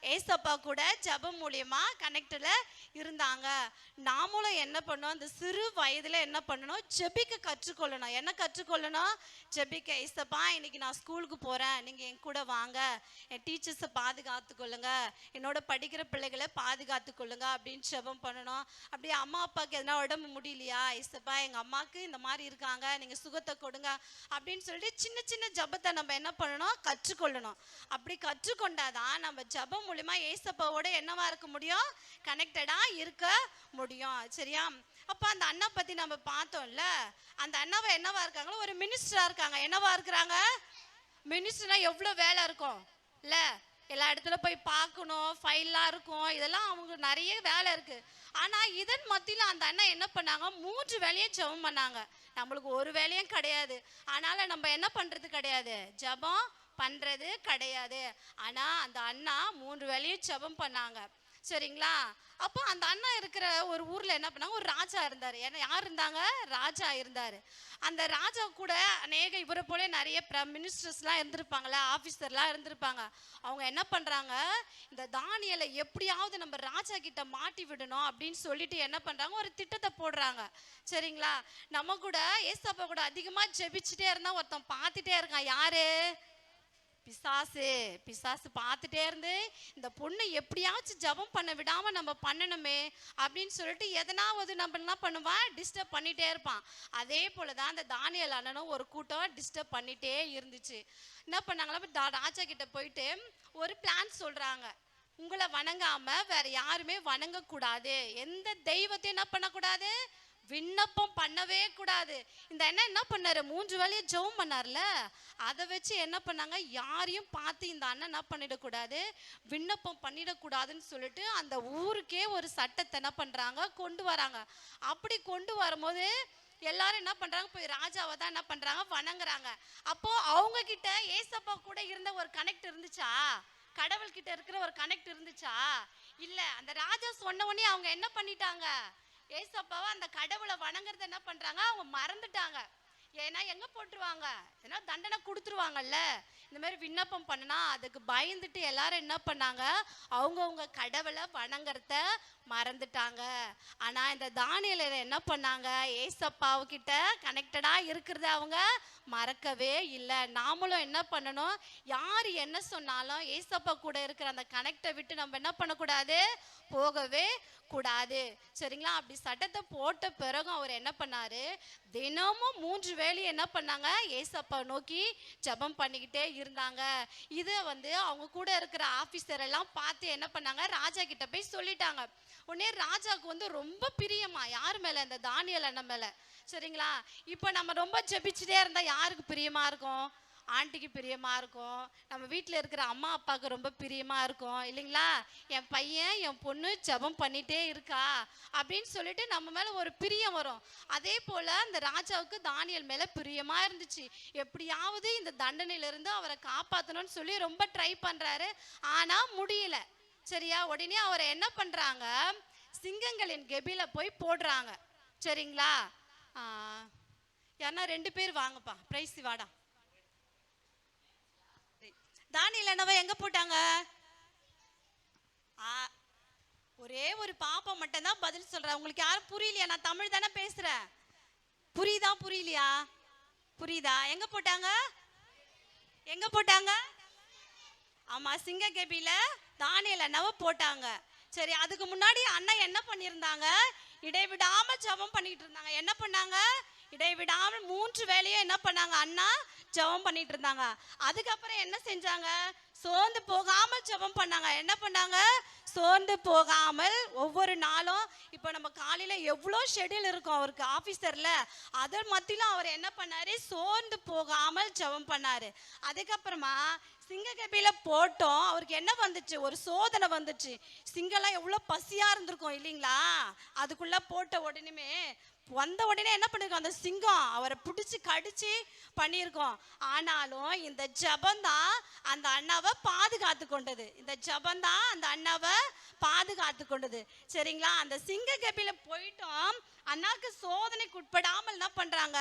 ஏசப்பா கூட ஜெபம் மூலியமா கனெக்டில் இருந்தாங்க. நாமளும் என்ன பண்ணோம்? அந்த சிறு வயதில் என்ன பண்ணணும்? ஜெபிக்க கற்றுக்கொள்ளணும். என்ன கற்றுக்கொள்ளணும்? ஜெபிக்க. ஏசப்பா இன்னைக்கு நான் ஸ்கூலுக்கு போகிறேன், நீங்கள் என் கூட வாங்க, என் டீச்சர்ஸை பாதுகாத்து கொள்ளுங்க, என்னோட படிக்கிற பிள்ளைகளை பாதுகாத்து கொள்ளுங்க அப்படின்னு ஜெபம் பண்ணணும். அப்படியே அம்மா அப்பாவுக்கு எதனா உடம்பு முடியலையா? ஏசப்பா எங்கள் அம்மாவுக்கு இந்த மாதிரி இருக்காங்க, நீங்கள் சுகத்தை கொடுங்க அப்படின்னு சொல்லிட்டு சின்ன சின்ன ஜெபத்தை நம்ம என்ன பண்ணணும்? கற்றுக்கொள்ளணும். அப்படி கற்றுக்கொண்டாதான் நம்ம ஜெபம் மூலமா ஏசப்பாவோட என்னவா இருக்க முடியும்? கனெக்டடா இருக்க முடியும். சரியா? அப்ப அந்த அண்ணா பத்தி நம்ம பார்த்தோம்ல, அந்த அண்ணாவை என்னவா இருக்காங்களோ ஒரு மினிஸ்டரா இருக்காங்க. என்னவா இருக்கிறாங்க? மினிஸ்டர்னா எவ்வளவு வேலை இருக்கும் இல்ல? எல்லா இடத்துல போய் பார்க்கணும், ஃபைல்லாம் இருக்கும், இதெல்லாம் அவங்களுக்கு நிறைய வேலை இருக்கு. ஆனா இதன் மத்தியில அந்த அண்ணா என்ன பண்ணாங்க? 3 வேலையும் ஜெபம் பண்ணாங்க. நம்மளுக்கு ஒரு வேலையும் கிடையாது, அதனால நம்ம என்ன பண்றது கிடையாது? ஜெபம் பண்றது கிடையாது. ஆனா அந்த அண்ணா 3 வேளையும் ஜெபம் பண்ணாங்க. சரிங்களா? அப்போ அந்த அண்ணா இருக்கிற ஒரு ஊர்ல என்ன பண்ணாங்க, ஒரு ராஜா இருந்தாரு. ஏன்னா யார் இருந்தாங்க? ராஜா இருந்தாரு. அந்த ராஜா கூட அநேக இவரை போல நிறைய மினிஸ்டர்ஸ்லாம் இருந்திருப்பாங்கல்ல, ஆஃபீஸர்லாம் இருந்திருப்பாங்க. அவங்க என்ன பண்றாங்க, இந்த தானியலை எப்படியாவது நம்ம ராஜா கிட்ட மாட்டி விடணும் அப்படின்னு சொல்லிட்டு என்ன பண்றாங்க, ஒரு திட்டத்தை போடுறாங்க. சரிங்களா? நம்ம கூட ஏசப்பா கூட அதிகமா ஜெபிச்சுட்டே இருந்தா ஒருத்தன் பார்த்துட்டே இருக்கான். யாரு? பிசாசு. பிசாசு பார்த்துட்டே இருந்து இந்த பொண்ணு எப்படியாச்சும் ஜபம் பண்ண விடாம நம்ம பண்ணணுமே அப்படின்னு சொல்லிட்டு எதனாவது நம்ம என்ன பண்ணுவான், டிஸ்டர்ப் பண்ணிட்டே இருப்பான். அதே போலதான் அந்த தானியல் அண்ணனும் ஒரு கூட்டம் டிஸ்டர்ப் பண்ணிட்டே இருந்துச்சு. என்ன பண்ணாங்களா, ராஜா கிட்ட போயிட்டு ஒரு பிளான் சொல்றாங்க. உங்களை வணங்காம வேற யாருமே வணங்க கூடாது, எந்த தெய்வத்தையும் என்ன பண்ணக்கூடாது, விண்ணப்பம் பண்ணவே கூடாது. இந்த அண்ணன் என்ன பண்ணாரு, 3 வேளையும் ஜெபம் பண்ணார்ல, அதை வச்சு என்ன பண்ணாங்க, யாரையும் பார்த்து இந்த அண்ணன் என்ன பண்ணிடக்கூடாது, விண்ணப்பம் பண்ணிடக்கூடாதுன்னு சொல்லிட்டு அந்த ஊருக்கே ஒரு சட்டத்தை என்ன பண்றாங்க, கொண்டு வராங்க. அப்படி கொண்டு வரும்போது எல்லாரும் என்ன பண்றாங்க, போய் ராஜாவை தான் என்ன பண்றாங்க, வணங்குறாங்க. அப்போ அவங்க கிட்ட ஏசப்பா கூட இருந்த ஒரு கனெக்ட் இருந்துச்சா, கடவுள் கிட்ட இருக்கிற ஒரு கனெக்ட் இருந்துச்சா? இல்ல. அந்த ராஜா சொன்ன உடனே அவங்க என்ன பண்ணிட்டாங்க, ஏசப்பாவை அந்த கடவுளை வணங்குறத என்ன பண்றாங்க, அவங்க மறந்துட்டாங்க. ஏன்னா எங்க போட்டுருவாங்க, ஏன்னா தண்டனை கொடுத்துருவாங்கல்ல. இந்த மாதிரி விண்ணப்பம் பண்ணனா அதுக்கு பயந்துட்டு எல்லாரும் என்ன பண்ணாங்க, அவங்கவுங்க கடவுளை வணங்குறத மறந்துட்டாங்க. ஆனா இந்த தானியேலர் என்ன பண்ணாங்க, ஏசப்பாவுக்கிட்ட கனெக்டடா இருக்கிறத அவங்க மறக்கவே இல்லை. நாமளும் என்ன பண்ணணும், யார் என்ன சொன்னாலும் ஏசப்பா கூட இருக்கிற அந்த கனெக்டை விட்டு நம்ம என்ன பண்ணக்கூடாது, போகவே கூடாது. சரிங்களா? அப்படி சட்டத்தை போட்ட பிறகு அவர் என்ன பண்ணாரு, தினமும் 3 வேளை என்ன பண்ணாங்க, ஏசப்பா நோக்கி ஜெபம் பண்ணிக்கிட்டே இருந்தாங்க. இதை அவங்க கூட இருக்கிற ஆபீசர் எல்லாம் பார்த்து என்ன பண்ணாங்க, ராஜா கிட்ட போய் சொல்லிட்டாங்க. உடனே ராஜாவுக்கு ரொம்ப பிரியமா யார் மேல, இந்த தானியேல் அண்ணன் மேல. சரிங்களா? இப்ப நம்ம ரொம்ப ஜெபிச்சுட்டே இருந்தா யாருக்கு பிரியமா இருக்கும், ஆண்டிக்கு பிரியமா இருக்கும், நம்ம வீட்டில் இருக்கிற அம்மா அப்பாவுக்கு ரொம்ப பிரியமா இருக்கும் இல்லைங்களா? என் பையன் என் பொண்ணு ஜெபம் பண்ணிட்டே இருக்கா அப்படின்னு சொல்லிட்டு நம்ம மேல ஒரு பிரியம் வரும். அதே போல அந்த ராஜாவுக்கு தானியேல் மேல பிரியமா இருந்துச்சு. எப்படியாவது இந்த தண்டனையிலிருந்து அவரை காப்பாற்றணும்னு சொல்லி ரொம்ப ட்ரை பண்றாரு. ஆனா முடியல. சரியா? உடனே அவரை என்ன பண்றாங்க, சிங்கங்களின் கெபில போய் போடுறாங்க. சரிங்களா? யாருன்னா 2 பேர் வாங்கப்பா, பிரைஸ் வாடா. தானியேல் அண்ணாவை எங்க போட்டாங்க? ஒரே ஒரு பாப்பா மட்டும் தான் பதில் சொல்ற. உங்களுக்கு யாரும் புரியலையா? நான் தமிழ் தானே பேசுறேன். புரியுதா புரியலையா? புரியுதா? எங்க போட்டாங்க? எங்க போட்டாங்க? ஆமா, சிங்க கெபில தானியேல் அண்ணாவை போட்டாங்க. சரி, அதுக்கு முன்னாடி அண்ணன் என்ன பண்ணியிருந்தாங்க, இடைவிடாம ஜெபம் பண்ணிட்டு இருந்தாங்க. என்ன பண்ணாங்க, இடைவிடாமல் 3 வேளையும் என்ன பண்ணாங்க, அண்ணா ஜெபம் பண்ணிட்டு இருந்தாங்க. அதுக்கப்புறம் என்ன செஞ்சாங்க, சோர்ந்து போகாமல் ஜெபம் பண்ணாங்க. என்ன பண்ணாங்க, சோர்ந்து போகாமல் ஒவ்வொரு நாளும். இப்போ நம்ம காலையில எவ்வளோ ஷெட்யூல் இருக்கும் அவருக்கு ஆஃபீஸர்ல, அதன் மத்தியிலும் அவர் என்ன பண்ணாரு, சோர்ந்து போகாமல் ஜெபம் பண்ணாரு. அதுக்கப்புறமா சிங்க கபில போட்டோம். அவருக்கு என்ன வந்துச்சு, ஒரு சோதனை வந்துச்சு. சிங்கம்லாம் எவ்வளோ பசியா இருந்திருக்கும் இல்லைங்களா? அதுக்குள்ள போட்ட உடனே வந்த உடனே என்ன பண்ணிருக்கோம், அந்த சிங்கம் அவரை பிடிச்சி கடிச்சு பண்ணியிருக்கோம். ஆனாலும் இந்த ஜபந்தான் அந்த அண்ணாவை பாதுகாத்து கொண்டது. இந்த ஜபந்தான் அந்த அண்ணாவை பாதுகாத்து கொண்டது. சரிங்களா? அந்த சிங்க கபில போயிட்டோம். அண்ணாக்கு சோதனைக்கு உட்படாமல் என்ன பண்றாங்க,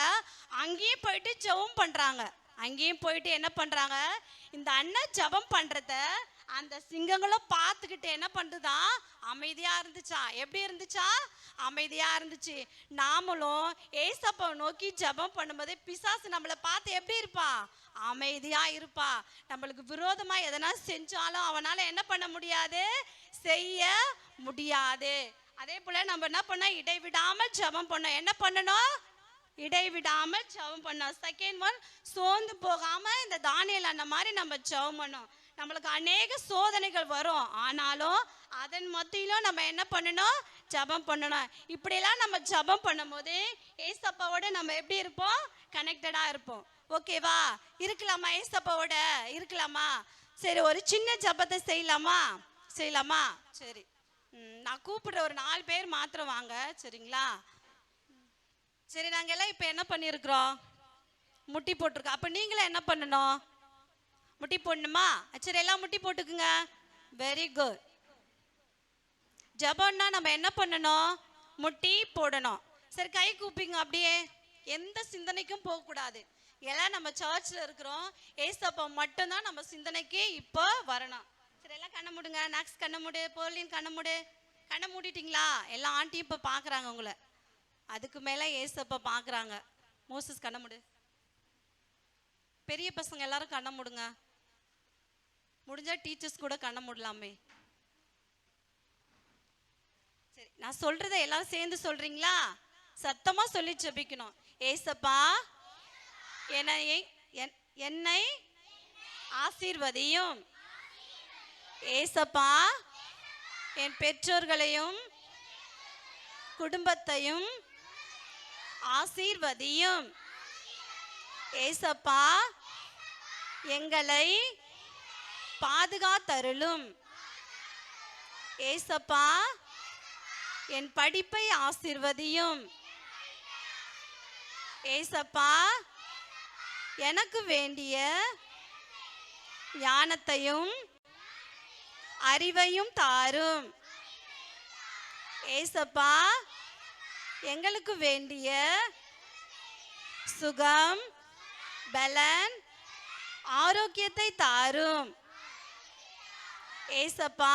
அங்கேயும் போயிட்டு ஜெபம் பண்றாங்க. அங்கேயும் போயிட்டு என்ன பண்றாங்க, இந்த அண்ணன் ஜெபம் பண்றத அந்த சிங்கங்களும் பார்த்துக்கிட்டு என்ன பண்ணுதான், அமைதியா இருந்துச்சா. எப்படி இருந்துச்சா? அமைதியா இருந்துச்சு. நாமளும் ஏசப்பாவை நோக்கி ஜெபம் பண்ணும்போது பிசாசு நம்மளை பார்த்து எப்படி இருப்பா, அமைதியா இருப்பா. நம்மளுக்கு விரோதமா எதனா செஞ்சாலும் அவனால என்ன பண்ண முடியாது, செய்ய முடியாது. அதே போல நம்ம என்ன பண்ண, இடைவிடாமல் ஜெபம் பண்ணோம். என்ன பண்ணணும், இடைவிடாமல் ஜெபம் பண்ணோம். செகண்ட் ஒன், சோர்ந்து போகாம இந்த தானியேல் அண்ணன் மாதிரி நம்ம ஜெபம் பண்ணோம். நம்மளுக்கு அநேக சோதனைகள் வரும், ஆனாலும் அதன் மத்தியிலும் நம்ம என்ன பண்ணணும், ஜெபம் பண்ணணும். இப்படியெல்லாம் நம்ம ஜெபம் பண்ணும் போது ஏசப்பாவோட நம்ம எப்படி இருப்போம், கனெக்டடா இருப்போம். ஓகேவா? இருக்கலாமா? ஏசப்பாவோட இருக்கலாமா? சரி, ஒரு சின்ன ஜெபத்தை செய்யலாமா? செய்யலாமா? சரி, நான் கூப்பிடுற ஒரு 4 பேர் மாத்திரம் வாங்க. சரிங்களா? சரி, நாங்கள் எல்லாம் இப்போ என்ன பண்ணியிருக்கிறோம், முட்டி போட்டிருக்கோம். அப்போ நீங்களும் என்ன பண்ணணும், முட்டி போடணுமா? சரி, எல்லாம் முட்டி போட்டுக்குங்க. Very good. ஜெபம்னா நம்ம என்ன பண்ணணும்? முட்டி போடணும். சரி, கை கூப்பிங்க அப்படியே. எந்த சிந்தனைக்கும் போகக்கூடாது. எல்லாம் நம்ம சர்ச்சில் இருக்கிறோம், ஏசப்பா மட்டும்தான் நம்ம சிந்தனைக்கு இப்போ வரணும். சரி, எல்லாம் கண்ணை மூடுங்க. நக்ஸ் கண்ணை மூடு, போர்லின் கண்ணை மூடு. கண்ணை மூடிட்டீங்களா? எல்லா ஆண்டியும் இப்போ பார்க்குறாங்க உங்களை. அதுக்கு மேலே ஏசப்பா பார்க்குறாங்க. மோசஸ் கண்ணை மூடு. பெரிய பசங்க எல்லாரும் கண்ணை மூடுங்க. முடிஞ்சா டீச்சர்ஸ் கூட கண்ணை மூடலாமே. சரி, நான் சொல்றத எல்லாரும் சேர்ந்து சொல்றீங்களா? சத்தமா சொல்லி ஜெபிக்கணும். ஏசப்பா என்னை ஆசீர்வதியும். ஏசப்பா என் பெற்றோர்களையும் குடும்பத்தையும் ஆசீர்வதியும். ஏசப்பா எங்களை பாதுகாத்தருளும். ஏசப்பா என் படிப்பை ஆசீர்வதியும். ஏசப்பா எனக்கு வேண்டிய ஞானத்தையும் அறிவையும் தாரும். ஏசப்பா எங்களுக்கு வேண்டிய சுகம், பலன், ஆரோக்கியத்தை தாரும். ஏசப்பா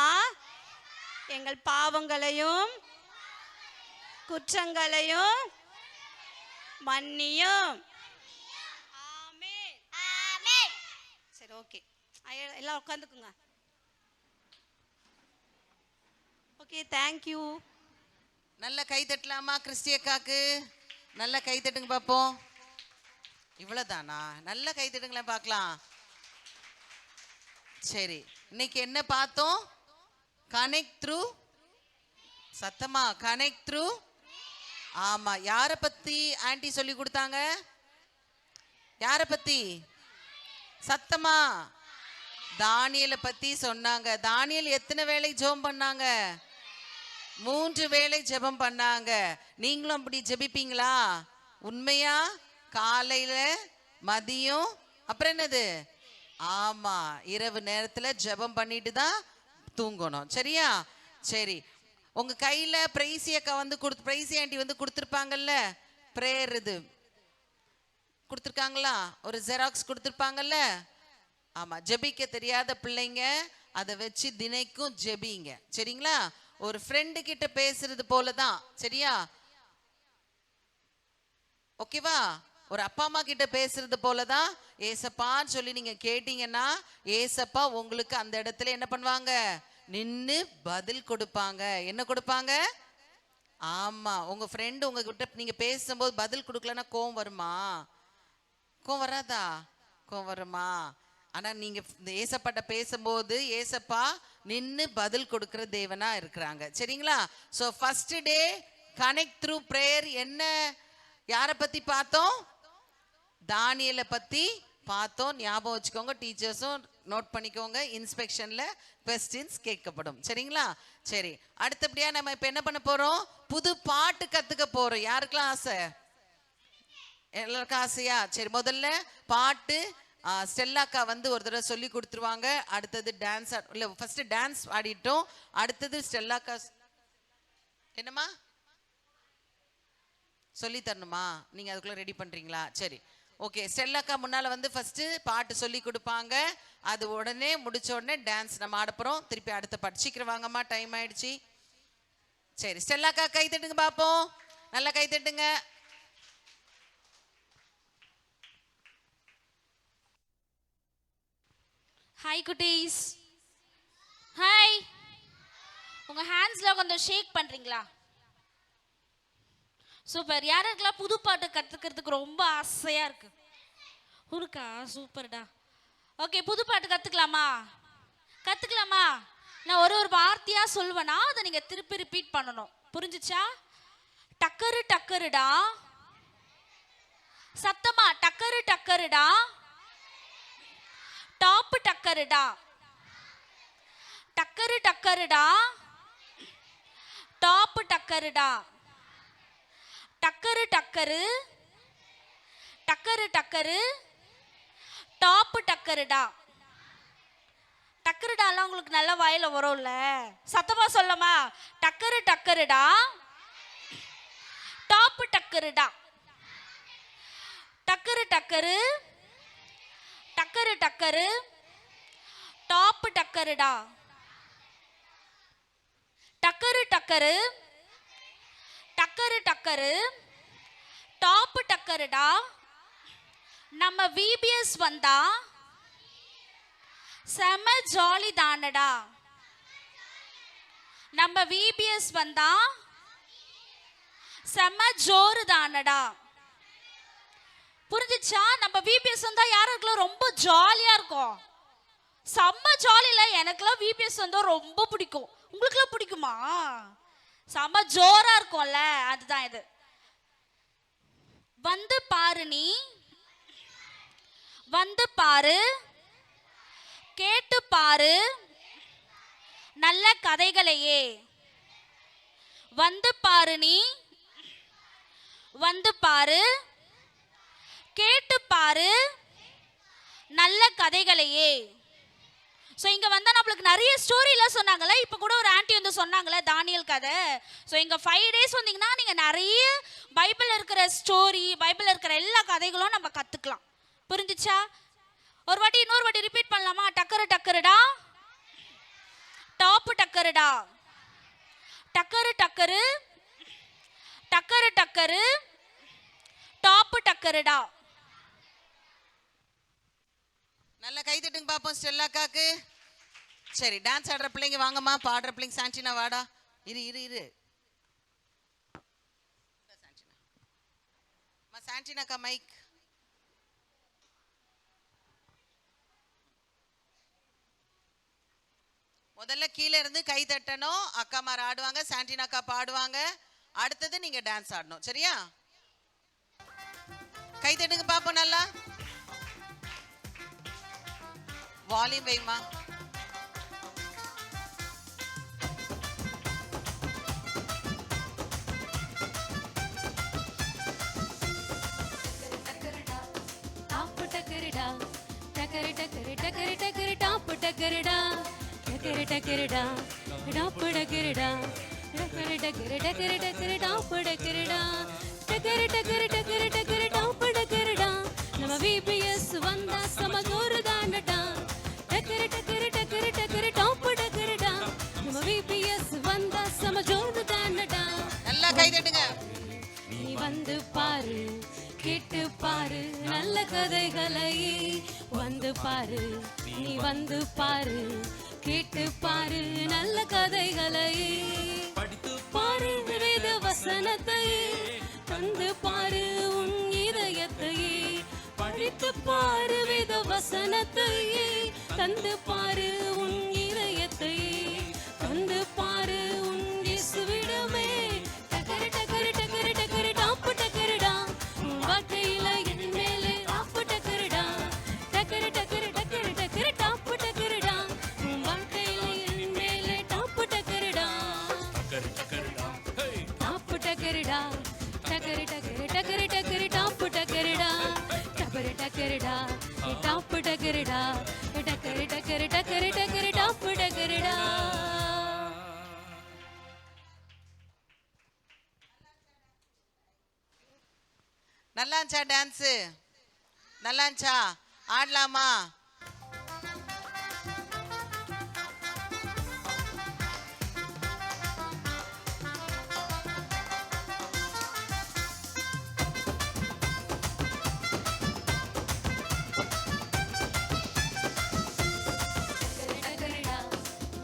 எங்கள் பாவங்களையும் குற்றங்களையும் மன்னியும். ஆமென். ஆமென். சரி, ஓகே, எல்லாம் உட்காந்துக்குங்க. Okay, thank you. நல்ல கை தட்டலாமா கிறிஸ்டியக்காக்கு? நல்ல கை தட்டுங்க பார்ப்போம். இவ்வளோதானா? நல்ல கை தட்டுங்களேன் பார்க்கலாம். சரி, இன்னைக்கு என்ன பார்த்தோம்? Connect through. சத்தமா கனெக்ட் த்ரூ. ஆமா, யாரை பத்தி ஆன்ட்டி சொல்லி கொடுத்தாங்க? யாரை பத்தி? சத்தமா தானியலை பத்தி சொன்னாங்க. தானியல் எத்தனை வேளை ஜெபம் பண்ணாங்க? 3 வேளை ஜெபம் பண்ணாங்க. நீங்களும் அப்படி ஜெபிப்பீங்களா? உண்மையா? காலையில, மதியம், அப்புறம் என்னது? ஆமா, இரவு நேரத்துல ஜெபம் பண்ணிட்டு தான் தூங்கணும். சரியா? சரி, உங்க கையில பிரைசி அக்கா வந்து பிரைசி ஆண்டி வந்து கொடுத்துருப்பாங்கல்ல, பிரேயர் இது கொடுத்துருக்காங்களா? ஒரு ஜெராக்ஸ் கொடுத்துருப்பாங்கல்ல. ஆமா, ஜெபிக்க தெரியாத பிள்ளைங்க அதை வச்சு தினைக்கும் ஜெபிங்க. சரிங்களா? ஒரு ஃப்ரெண்டு கிட்ட பேசுறது போலதான். சரியா? ஓகேவா? ஒரு அப்பா அம்மா கிட்ட பேசுறது போலதான். ஏசப்பான்னு சொல்லி நீங்க கேட்டீங்கன்னா ஏசப்பா உங்களுக்கு அந்த இடத்துல என்ன பண்ணுவாங்க? நின்னு பதில் கொடுப்பாங்க. என்ன கொடுப்பாங்க? ஆமா, உங்க ஃப்ரெண்டு உங்ககிட்ட நீங்க பேசும்போது பதில் கொடுக்கலன்னா கோவம் வருமா? கோவம் வராதா? கோவம் வருமா? ஆனா நீங்க ஏசப்பாட்ட பேசும்போது ஏசப்பா நின்னு பதில் கொடுக்கிற தேவனா இருக்கிறாங்க. சரிங்களா? So first day connect through prayer என்ன, யாரை பத்தி பார்த்தோம்? தானியலை பத்தி பார்த்தோம். ஞாபகம் வச்சுக்கோங்க, டீச்சர்ஸும் நோட் பண்ணிக்கோங்க. இன்ஸ்பெக்ஷன்ல கொஸ்டின்ஸ் கேட்கப்படும். சரிங்களா? சரி, அடுத்தபடியா நம்ம இப்ப என்ன பண்ண போறோம்? புது பாட்டு கத்துக்க போறோம். யாருக்கெல்லாம் ஆசை? எல்லாருக்கும் ஆசையா? சரி, முதல்ல பாட்டு ஸ்டெல்லாக்கா வந்து ஒரு தடவை சொல்லி கொடுத்துருவாங்க. அடுத்தது டான்ஸ், இல்லை ஃபர்ஸ்ட் டான்ஸ் ஆடிட்டோம். அடுத்தது ஸ்டெல்லாக்கா என்னம்மா சொல்லி தரணுமா? நீங்க அதுக்குள்ள ரெடி பண்றீங்களா? சரி, ஓகே. ஸ்டெல்லாக்கா முன்னால வந்து ஃபர்ஸ்ட் பாட்டு சொல்லி கொடுப்பாங்க. அது உடனே முடிச்ச உடனே டான்ஸ் நம்ம ஆட போறோம். திருப்பி அடுத்த பாட்டு. சீக்கிரம் வாங்கம்மா, டைம் ஆயிடுச்சு. சரி, ஸ்டெல்லாக்கா கை தட்டுங்க பாப்போம். நல்லா கை தட்டுங்க. ஹாய் குட்டீஸ். ஹாய். உங்க ஹேண்ட்ஸ்ல கொஞ்சம் ஷேக் பண்றீங்களா? சூப்பர். யாருக்கெல்லாம் புது பாட்டு கத்துக்கிறதுக்கு ரொம்ப ஆசையா இருக்கு? உருக்கா? சூப்பர்டா. ஓகே, புது பாட்டு கத்துக்கலாமா? கத்துக்கலாமா? நான் ஒரு வார்த்தையா சொல்வேனா, அதை நீங்க திருப்பி ரிப்பீட் பண்ணணும். புரிஞ்சுச்சா? டக்கரு டக்கருடா. சத்தமா டக்கரு டக்கருடா. டாப் டக்கருடா. டக்கரு டக்கருடா. டாப் டக்கருடா. டக்கரு டக்கரு. டக்கரு டக்கரு. டாப் டக்கருடா. டக்கருடாலாம் உங்களுக்கு நல்ல வாயில வரும்ல, சத்தமா சொல்லமா? டக்கரு டக்கருடா, டாப்பு டக்கருடா, டக்கரு டக்கரு, டக்கரு டக்கரு, டாப்பு டக்கருடா, டக்கரு டக்கரு, டக்கரு டக்கரு, டாப்பு டக்கருடா. நம்ம விபிஎஸ் வந்தா செம ஜாலி தானடா. நம்ம விபிஎஸ் வந்தா செம ஜோரு தானடா. புரிஞ்சுச்சா? நம்ம விபிஎஸ் வந்தா யாருக்கெல்லாம் ரொம்ப ஜாலியா இருக்கும்? செம்ம ஜாலியில. எனக்குலாம் விபிஎஸ் வந்தா ரொம்ப பிடிக்கும். உங்களுக்குலாம் பிடிக்குமா? செம்ம ஜோரா இருக்கும்ல, அதுதான் இது. வந்து பாரு, நீ வந்து பாரு, கேட்டு பாரு நல்ல கதைகளையே. வந்து பாரு, நீ வந்து பாரு, கேட்டு பாரு நல்ல கதைகளையே. ஸோ இங்கே வந்தால் நம்மளுக்கு நிறைய ஸ்டோரிலாம் சொன்னாங்களே. இப்போ கூட ஒரு ஆண்டி வந்து சொன்னாங்களே தானியல் கதை. ஸோ இங்கே 5 days வந்தீங்கன்னா நீங்கள் நிறைய பைபிளில் இருக்கிற ஸ்டோரி, பைபிளில் இருக்கிற எல்லா கதைகளும் நம்ம கற்றுக்கலாம். புரிஞ்சிச்சா? ஒரு வாட்டி இன்னொரு வாட்டி ரிப்பீட் பண்ணலாமா? டக்கரு டக்கருடா, டாப்பு டக்கருடா, டக்கரு டக்கரு, டக்கரு டக்கரு, டாப்பு டக்கருடா. நல்ல கை தட்டுங்க பாப்போம் ஸ்டெல்லாக்காக்கு. சரி, டான்ஸ் ஆடுற பிள்ளைங்க வாங்கம்மா, பாடுற பிள்ளைங்க. சாண்டினா வாடா. இரு இரு இரு சாண்டினாக்கா மைக். முதல்ல கீழே இருந்து கை தட்டணும். அக்காமார் ஆடுவாங்க, சாண்டினாக்கா பாடுவாங்க. அடுத்தது நீங்க டான்ஸ் ஆடணும். சரியா? கை தட்டுங்க பாப்போம். நல்லா வால்யூம் வைமா. டக்கரு டக்கரு டக்கரு டக்கரு டாப்பு டக்கருடா, டக்கரு டக்கருடா, டாப்பு டக்கருடா, டக்கரு டக்கரு டக்கரு டக்கரு டாப்பு டக்கருடா, டக்கரு டக்கரு டக்கரு டக்கரு டாப்பு டக்கருடா. நம்ம விபிஎஸ் வந்தா செம ஜோரு தானடா. டக்கரு டக்கரு டக்கரு டக்கரு டாப்பு டக்கருடா. நம்ம விபிஎஸ் வந்தா செம ஜோரு தானடா. நல்லா கை தட்டுங்க. நீ வந்து பாரு, கேட்டு பாரு நல்ல கதைகளை. வந்து பாரு, நீ வந்து பாரு, கேட்டு பாரு நல்ல கதைகளை. படித்து பாரு வேத வசனத்தை, தந்து பாரு உன் இதயத்தை. படித்து பாரு வேத வசனத்தை, தந்து பாரு உன் இதயத்தை. தந்து பாரு உன் இயேசுவிடமே. டக்கரு டக்கரு டக்கரு டக்கரு டாப்பு டக்கருடா. வாழ்க்கையில என் மேலே டாப்பு டக்கருடா. டக்கரு டக்கரு டக்கரு டக்கரு டாப்பு டக்கருடா. வாழ்க்கையில என் மேலே டாப்பு டக்கருடா. டாப்பு டக்கருடா, டக்கரு டக்கரு டக்கரு டக்கரு டாப்பு டக்கருடா. டக்கரு டக்கருடா, டாப்பு டக்கருடா, டக்கரு டக்கரு டக்கரு டக்கரு டாப்பு டக்கருடா. நல்லா இருந்துச்சா டான்ஸு? நல்லா இருந்துச்சா? ஆடலாமா? டக்கருடா,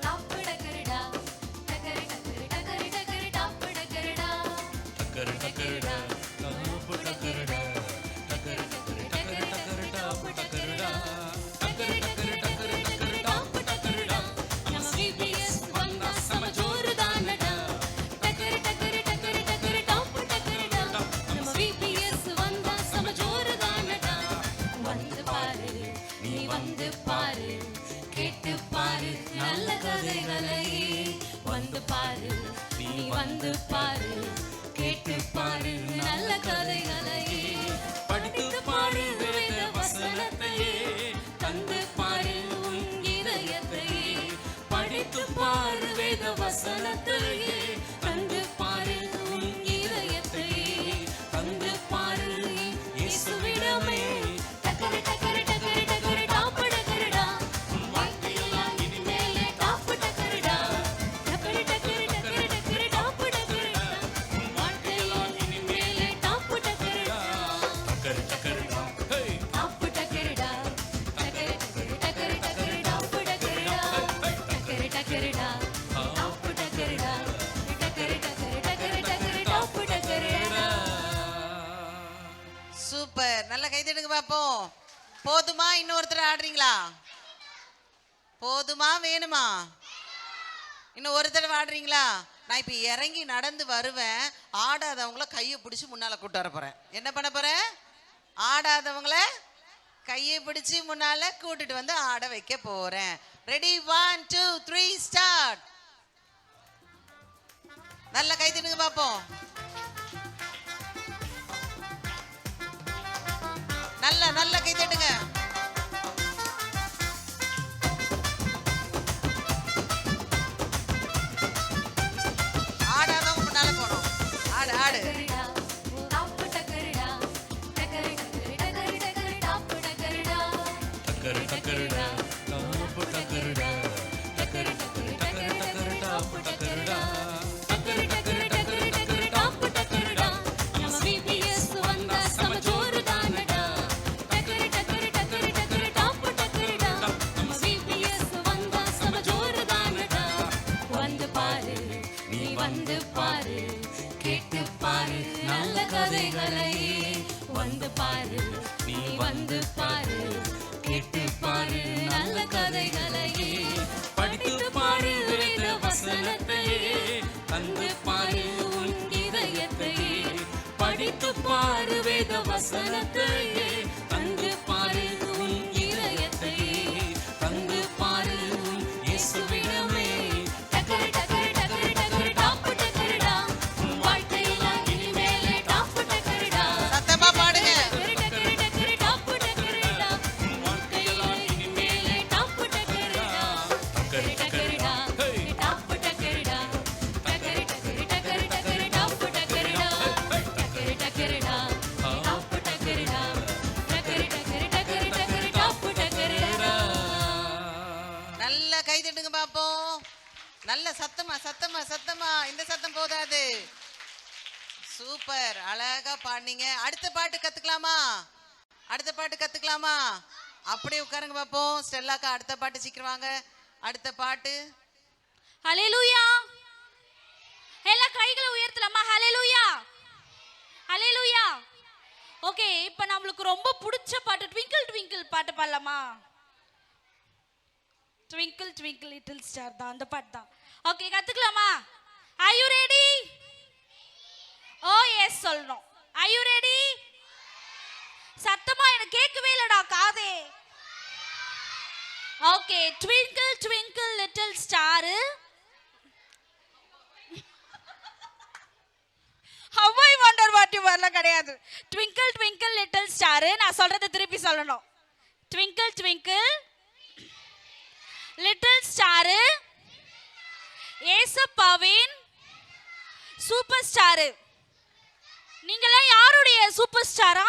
டாப்பு டக்கருடா, டக்கரு டக்கரு டக்கரு டக்கரு டாப்பு டக்கருடா. டக்கரு டக்கருடா, டாப்பு டக்கருடா, டக்கரு டக்கரு டக்கரு டக்கரு டாப்பு டக்கருடா. சூப்பர், நல்ல கைதட்டுங்க பாப்போம். போதுமா? இன்னொருத்தர் ஆடுறீங்களா? போதுமா வேணுமா? இன்னும் ஒரு தடவை ஆடுறீங்களா? நான் இப்போ இறங்கி நடந்து வருவேன். ஆடாதவங்கள கையை பிடிச்சி முன்னால கூட்டு வர போறேன். என்ன பண்ண போறேன்? ஆடாதவங்கள கையை பிடிச்சி முன்னால கூட்டிட்டு வந்து ஆட வைக்க போறேன். ரெடி? 1 2 3 ஸ்டார்ட். நல்ல கை தட்டுங்க பாப்போம். நல்ல கை தட்டுங்க. ஆடாதவங்க முன்னால போனோம். ஆடு ஆடு. வந்து பாரு, கேட்டு பாரு நல்ல கதைகளை. வந்து பாரு, நீ வந்து பாரு, கேட்டு பாரு நல்ல கதைகளை. படித்து பாரு வேத வசனத்தையே, தந்து பாரு உன் இதயத்தையே. படித்து பாரு வேத வசனத்தையே, தந்து பாரு உன் இதயத்தையே. தந்து பாரு உன் இயேசுவிடமே. நல்ல சத்தமா சத்தமா சத்தமா. இந்த சத்தம் போதாது. சூப்பர், அழகா பாடுனீங்க. அடுத்த பாட்டு கத்துக்கலாமா? அடுத்த பாட்டு கத்துக்கலாமா? அப்படியே உட்காருங்க பாப்போம். ஸ்டெல்லாக்கா அடுத்த பாட்டு சீக்கிரம் வாங்க. அடுத்த பாட்டு. ஹல்லேலூயா. எல்லா கைகளை உயர்த்தலாமா? ஹல்லேலூயா, ஹல்லேலூயா. ஓகே, இப்போ நம்மளுக்கு ரொம்ப பிடிச்ச பாட்டு ட்விங்கிள் ட்விங்கிள் பாட்டு பாடலாமா? ட்விங்கிள் ட்விங்கிள் லிட்டில் ஸ்டார் தான், அந்த பாட்டு தான். ஓகே, கத்துக்கலாமா? Are you ready? Oh yes சொல்லணும். Are you ready? சத்தமா எனக்கு கேட்கவே இல்லடா காதே. Okay, twinkle twinkle little star. How I wonder what you வரல கிடையாது. Twinkle twinkle little star. நான் சொல்றதை திருப்பி சொல்லணும். ட்விங்கிள் ட்விங்கிள் லிட்டில் ஸ்டார் ஏசப்பாவின் சூப்பர் ஸ்டார். நீங்களாம் யாருடைய சூப்பர் ஸ்டாரா?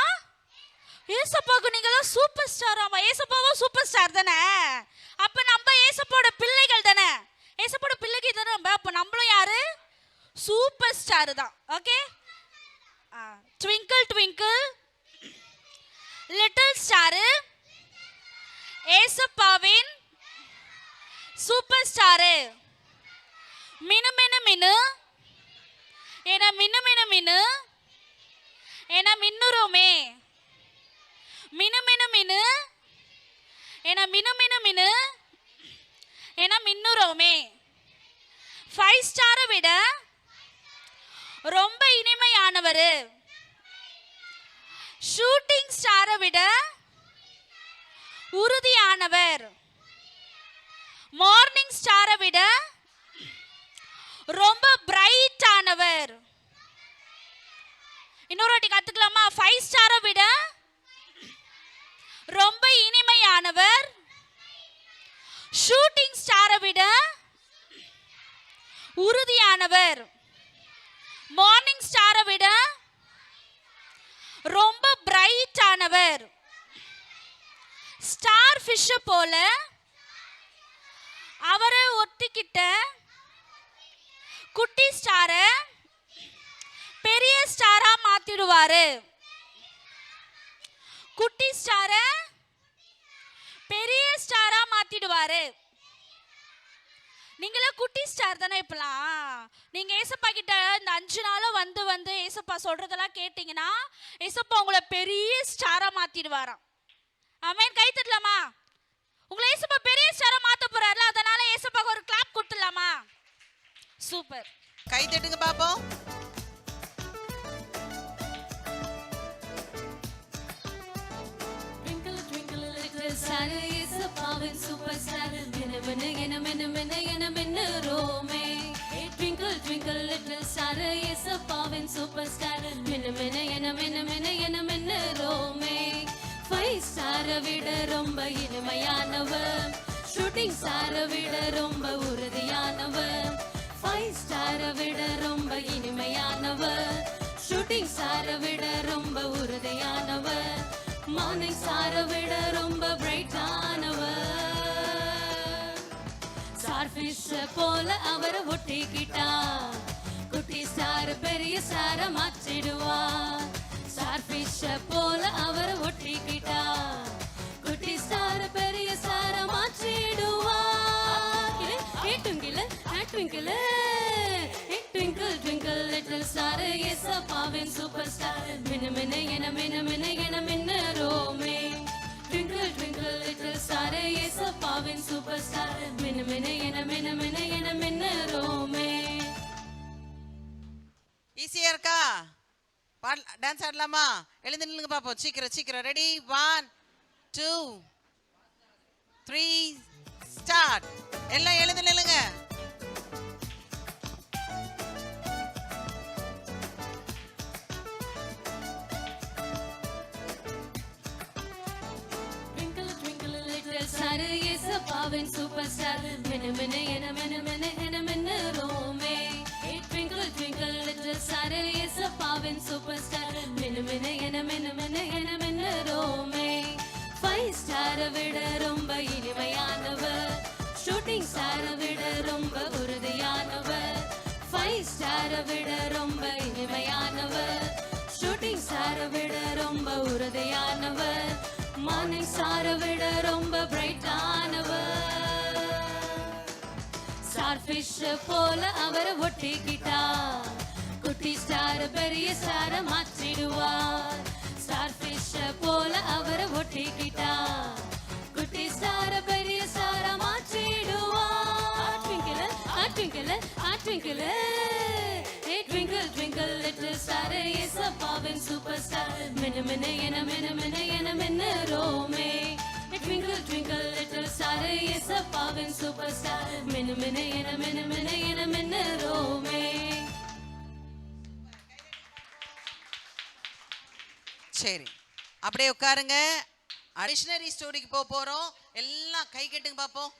ஏசப்பாவுக்கு நீங்களாம் சூப்பர் ஸ்டாராமா? ஏசப்பாவும் சூப்பர் ஸ்டார் தானே? அப்ப நம்ம ஏசப்பாவோட பிள்ளைகள் தானே? ஏசப்பாவோட பிள்ளைகள் தானே நம்ம. அப்ப நம்மளும் யாரு? சூப்பர் ஸ்டார் தான். Okay, twinkle twinkle little star ஏசப்பாவின் சூப்பர் ஸ்டாரு. மினு மினு மினு என மினு மினு மினு என மின்னுரோமே. மினு மினு மினு என மினு மினு மினு என மின்னுரோமே. 5 ஸ்டாரை விட ரொம்ப இனிமையானவர். ஷூட்டிங் ஸ்டாரை விட உறுதியானவர். மார்னிங் ஸ்டாரை விட ரொம்ப பிரைட் ஆனவர். இன்னொரு வாட்டி கத்துக்கலாமா? 5 ஸ்டாரை விட ரொம்ப இனிமையானவர். ஷூட்டிங் ஸ்டாரை விட உறுதியானவர். மார்னிங் ஸ்டாரை விட ரொம்ப பிரைட் ஆனவர். ஸ்டார் ஃபிஷ் போல அவரை ஒத்திக்கிட்ட குட்டி ஸ்டார பெரிய ஸ்டாரா மாத்திடுவாரு. குட்டி ஸ்டார பெரிய ஸ்டாரா மாத்திடுவாரு. நீங்களாம் குட்டி ஸ்டார் தானே இப்பலாம். நீங்க ஏசப்பா கிட்ட இந்த 5 நாளும் வந்து வந்து ஏசப்பா சொல்றதெல்லாம் கேட்டீங்கன்னா ஏசப்பா உங்களை பெரிய ஸ்டாரா மாத்திடுவாராம். ஆமென். கை தட்டலாமா? உங்களை ஏசப்பா பெரிய ஸ்டாரா மாத்த போறாருல, அதனால ஏசப்பாக்கு ஒரு கிளாப் கொடுத்துடலாமா? சூப்பர். கை தட்டுங்க பாப்போம். star is a power superstar minna minna ena minna minna ena minna rome hey twinkle twinkle little star is a power superstar minna minna ena minna minna ena minna rome 5 star vida romba இனிமையானவ shooting star vida romba உறுதியானவ 5 star vida romba இனிமையானவ shooting star vida romba உறுதியானவ morning ஸ்டார விட ரொம்ப பிரைட்டானவ starfish போல அவர ஒட்டிக்கிட்டா குட்டி ஸ்டார் பெரிய ஸ்டார மாற்றிடுவா ஸ்டார்ஃபிஷ் போல அவர ஒட்டிக்கிட்டா குட்டி ஸ்டார் பெரிய ஸ்டார மாற்றிடுவா twinkle twinkle twinkle twinkle little star is a power superstar minna minna ena minna minna ena minna rome twinkle twinkle little star is a power superstar minna minna ena minna minna ena minna rome. ஈஸியா இருக்கா? Dance ஆடலாமா? எழுந்து நில்லுங்க பாப்போம். சீக்கிரம் சீக்கிரம். Ready? 1 2 3 start. எல்லாம் எழுந்து நில்லுங்க. Star is a power superstar minna minna ena minna minna ena minna rome hey twinkle twinkle little star is a power superstar minna minna ena minna minna ena minna rome 5 star vida romba இனிமையானவ shooting star vida romba உறுதியானவ 5 star vida romba இனிமையானவ shooting star vida romba உறுதியானவ morning ஸ்டார விட ரொம்ப பிரைட்டானவ starfish போல அவர ஒட்டிக்கிட்டா குட்டி ஸ்டார் பெரிய ஸ்டார மாற்றிடுவா ஸ்டார்ஃபிஷ் போல அவர ஒட்டிக்கிட்டா குட்டி ஸ்டார பெரிய ஸ்டார மாற்றிடுவா twinkle twinkle twinkle twinkle twinkle little star is a power superstar minna minna ena minna minna ena minna rome twinkle twinkle little star is a power superstar minna minna ena minna minna ena minna rome. சரி, அப்படியே உட்காருங்க. அடிஷனரி ஸ்டோரிக்கு போக போறோம். எல்லாம் கை கட்டுங்க பாப்போம்.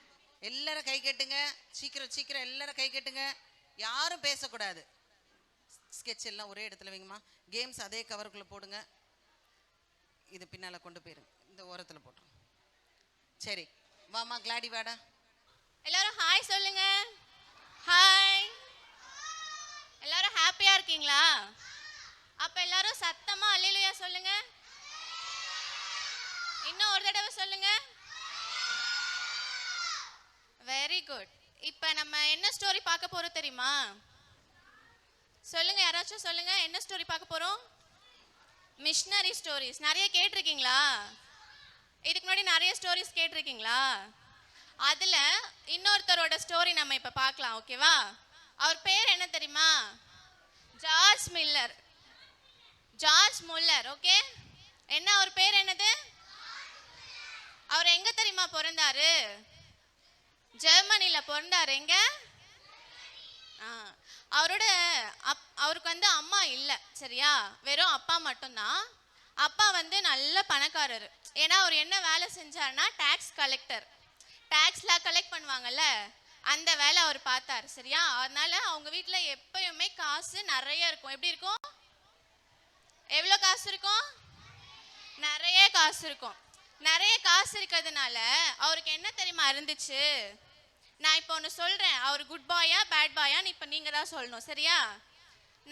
எல்லாரும் கை கட்டுங்க. சீக்கிரம் சீக்கிரம் எல்லாரும் கை கட்டுங்க. யாரும் பேசக்கூடாது. ஸ்கெட்ச் எல்லாம் ஒரே இடத்துல வைங்கம்மா. கேம்ஸ் அதே கவருக்குள்ளே போடுங்க. இது பின்னால் கொண்டு போயிருங்க. இந்த ஓரத்தில் போட்டுருங்க. சரி வாமா கிளாடி வாடா. எல்லாரும் ஹாய் சொல்லுங்க. ஹாய். எல்லாரும் ஹாப்பியா இருக்கீங்களா? அப்ப எல்லாரும் சத்தமா அல்லேலூயா சொல்லுங்க. இன்னும் ஒரு தடவை சொல்லுங்க. Very good. இப்போ நம்ம என்ன ஸ்டோரி பார்க்க போறோம் தெரியுமா? சொல்லுங்க, யாராச்சும் சொல்லுங்க. என்ன ஸ்டோரி பார்க்க போறோம்? Missionary stories. நிறைய கேட்டிருக்கீங்களா? இதுக்கு முன்னாடி நிறைய ஸ்டோரிஸ் கேட்டிருக்கீங்களா? அதுல இன்னொருத்தரோட ஸ்டோரி நம்ம இப்ப பார்க்கலாம். ஓகேவா? அவர் பேர் என்ன தெரியுமா? George Miller. George Muller. Okay, என்ன அவர் பேர் என்னது? அவர் எங்க தெரியுமா பிறந்தாரு? ஜெர்மனில பிறந்தாரு. எங்க? அவருக்கு வந்து அம்மா இல்லை, சரியா? வெறும் அப்பா மட்டும்தான். அப்பா வந்து நல்ல பணக்காரர். ஏன்னா அவர் என்ன வேலை செஞ்சாருன்னா டாக்ஸ் கலெக்டர். டாக்ஸ்லாம் கலெக்ட் பண்ணுவாங்கல்ல, அந்த வேலை அவர் பார்த்தார், சரியா? அதனால அவங்க வீட்டில் எப்பயுமே காசு நிறைய இருக்கும். எப்படி இருக்கும்? எவ்வளோ காசு இருக்கும்? நிறைய காசு இருக்கும். நிறைய காசு இருக்கிறதுனால அவருக்கு என்ன தெரியுமா இருந்துச்சு? நான் இப்போ ஒன்று சொல்கிறேன். அவர் குட் பாயா பேட் பாயான்னு இப்போ நீங்கள் தான் சொல்லணும், சரியா?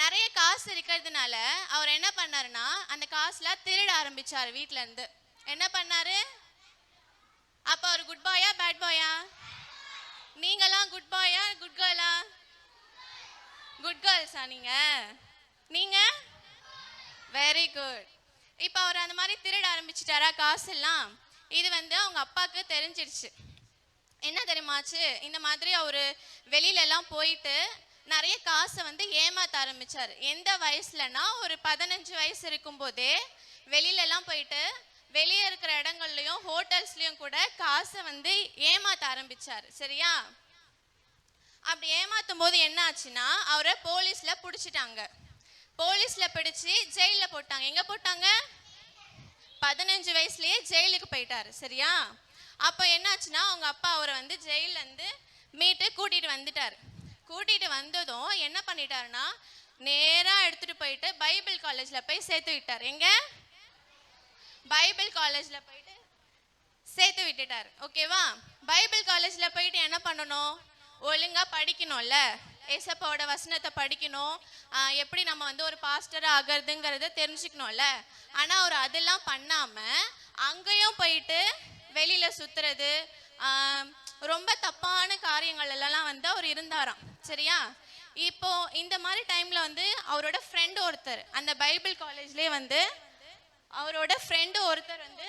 நிறைய காசு இருக்கிறதுனால அவர் என்ன பண்ணாருன்னா அந்த காசுலாம் திருட ஆரம்பிச்சார் வீட்டிலேருந்து. என்ன பண்ணாரு? அப்போ அவர் குட் பாயா பேட் பாயா? நீங்களாம் குட் பாயா குட் கேர்ளா? குட் கேர்ள்ஸா நீங்க? நீங்க வெரி குட். இப்போ அவர் அந்த மாதிரி திருட ஆரம்பிச்சிட்டாரா காசெல்லாம்? இது வந்து அவங்க அப்பாவுக்கு தெரிஞ்சிடுச்சு. என்ன தெரியுமாச்சு, இந்த மாதிரி அவர் வெளியில எல்லாம் போயிட்டு நிறைய காசை வந்து ஏமாத்த ஆரம்பிச்சார். எந்த வயசுலனா ஒரு 15 வயசு இருக்கும்போதே வெளியில எல்லாம் போயிட்டு வெளியே இருக்கிற இடங்கள்லையும் ஹோட்டல்ஸ்லையும் கூட காசை வந்து ஏமாத்த ஆரம்பிச்சார். சரியா? அப்படி ஏமாத்தும் போது என்ன ஆச்சுன்னா அவரை போலீஸ்ல பிடிச்சிட்டாங்க. போலீஸ்ல பிடிச்சி ஜெயில போட்டாங்க. எங்க போட்டாங்க? 15 வயசுலயே ஜெயிலுக்கு போயிட்டாரு. சரியா? அப்போ என்னாச்சுன்னா அவங்க அப்பா அவரை வந்து ஜெயில இருந்து மீட்டு கூட்டிட்டு வந்துட்டார். கூட்டிட்டு வந்ததும் என்ன பண்ணிட்டாருன்னா நேரா எடுத்துட்டு போயிட்டு பைபிள் காலேஜ்ல போய் சேர்த்து விட்டார். எங்க? பைபிள் காலேஜ்ல போயிட்டு சேர்த்து விட்டுட்டார். ஓகேவா? பைபிள் காலேஜ்ல போயிட்டு என்ன பண்ணணும்? ஒழுங்கா படிக்கணும்ல, ஏசப்பாவோட வசனத்தை படிக்கணும், எப்படி நம்ம வந்து ஒரு பாஸ்டரா ஆகிறதுங்கிறத தெரிஞ்சுக்கணும்ல. ஆனா அவர் அதெல்லாம் பண்ணாம அங்கேயும் போயிட்டு வெளியில சுத்துறது, ரொம்ப தப்பான காரியங்கள் எல்லாம் வந்து அவர் இருந்தாராம். சரியா? இப்போ இந்த மாதிரி டைம்ல வந்து அவரோட ஃப்ரெண்டு ஒருத்தர் அந்த பைபிள் காலேஜ்லயே வந்து அவரோட ஃப்ரெண்டு ஒருத்தர் வந்து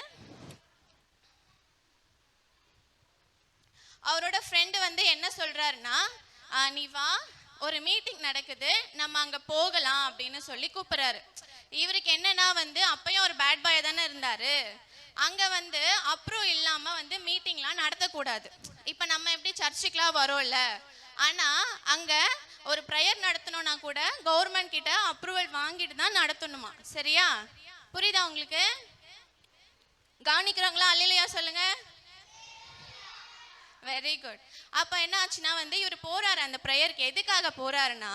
அவரோட ஃப்ரெண்டு வந்து என்ன சொல்றாருன்னா, நீ வா, ஒரு மீட்டிங் நடக்குது, நம்ம அங்க போகலாம் அப்படின்னு சொல்லி கூப்பிடுறாரு. இவருக்கு என்னன்னா வந்து அப்பயும் ஒரு பேட் பாய் தானே இருந்தாரு. அங்க வந்து அப்ரூவ் இல்லாம வந்து மீட்டிங்லாம் நடத்தக்கூடாது. இப்ப நம்ம எப்படி சர்ச்சுக்கெல்லாம் வரோம்ல, ஆனா அங்க ஒரு ப்ரேயர் நடத்தணும்னா கூட கவர்மெண்ட் கிட்ட அப்ரூவல் வாங்கிட்டு தான் நடத்தணுமா. சரியா? புரியுதா உங்களுக்கு? கவனிக்கிறாங்களா? அல்லேலூயா சொல்லுங்க. Very good. அப்போ என்ன ஆச்சுன்னா வந்து இவர் போறாரு அந்த ப்ரேயருக்கு. எதுக்காக போறாருன்னா,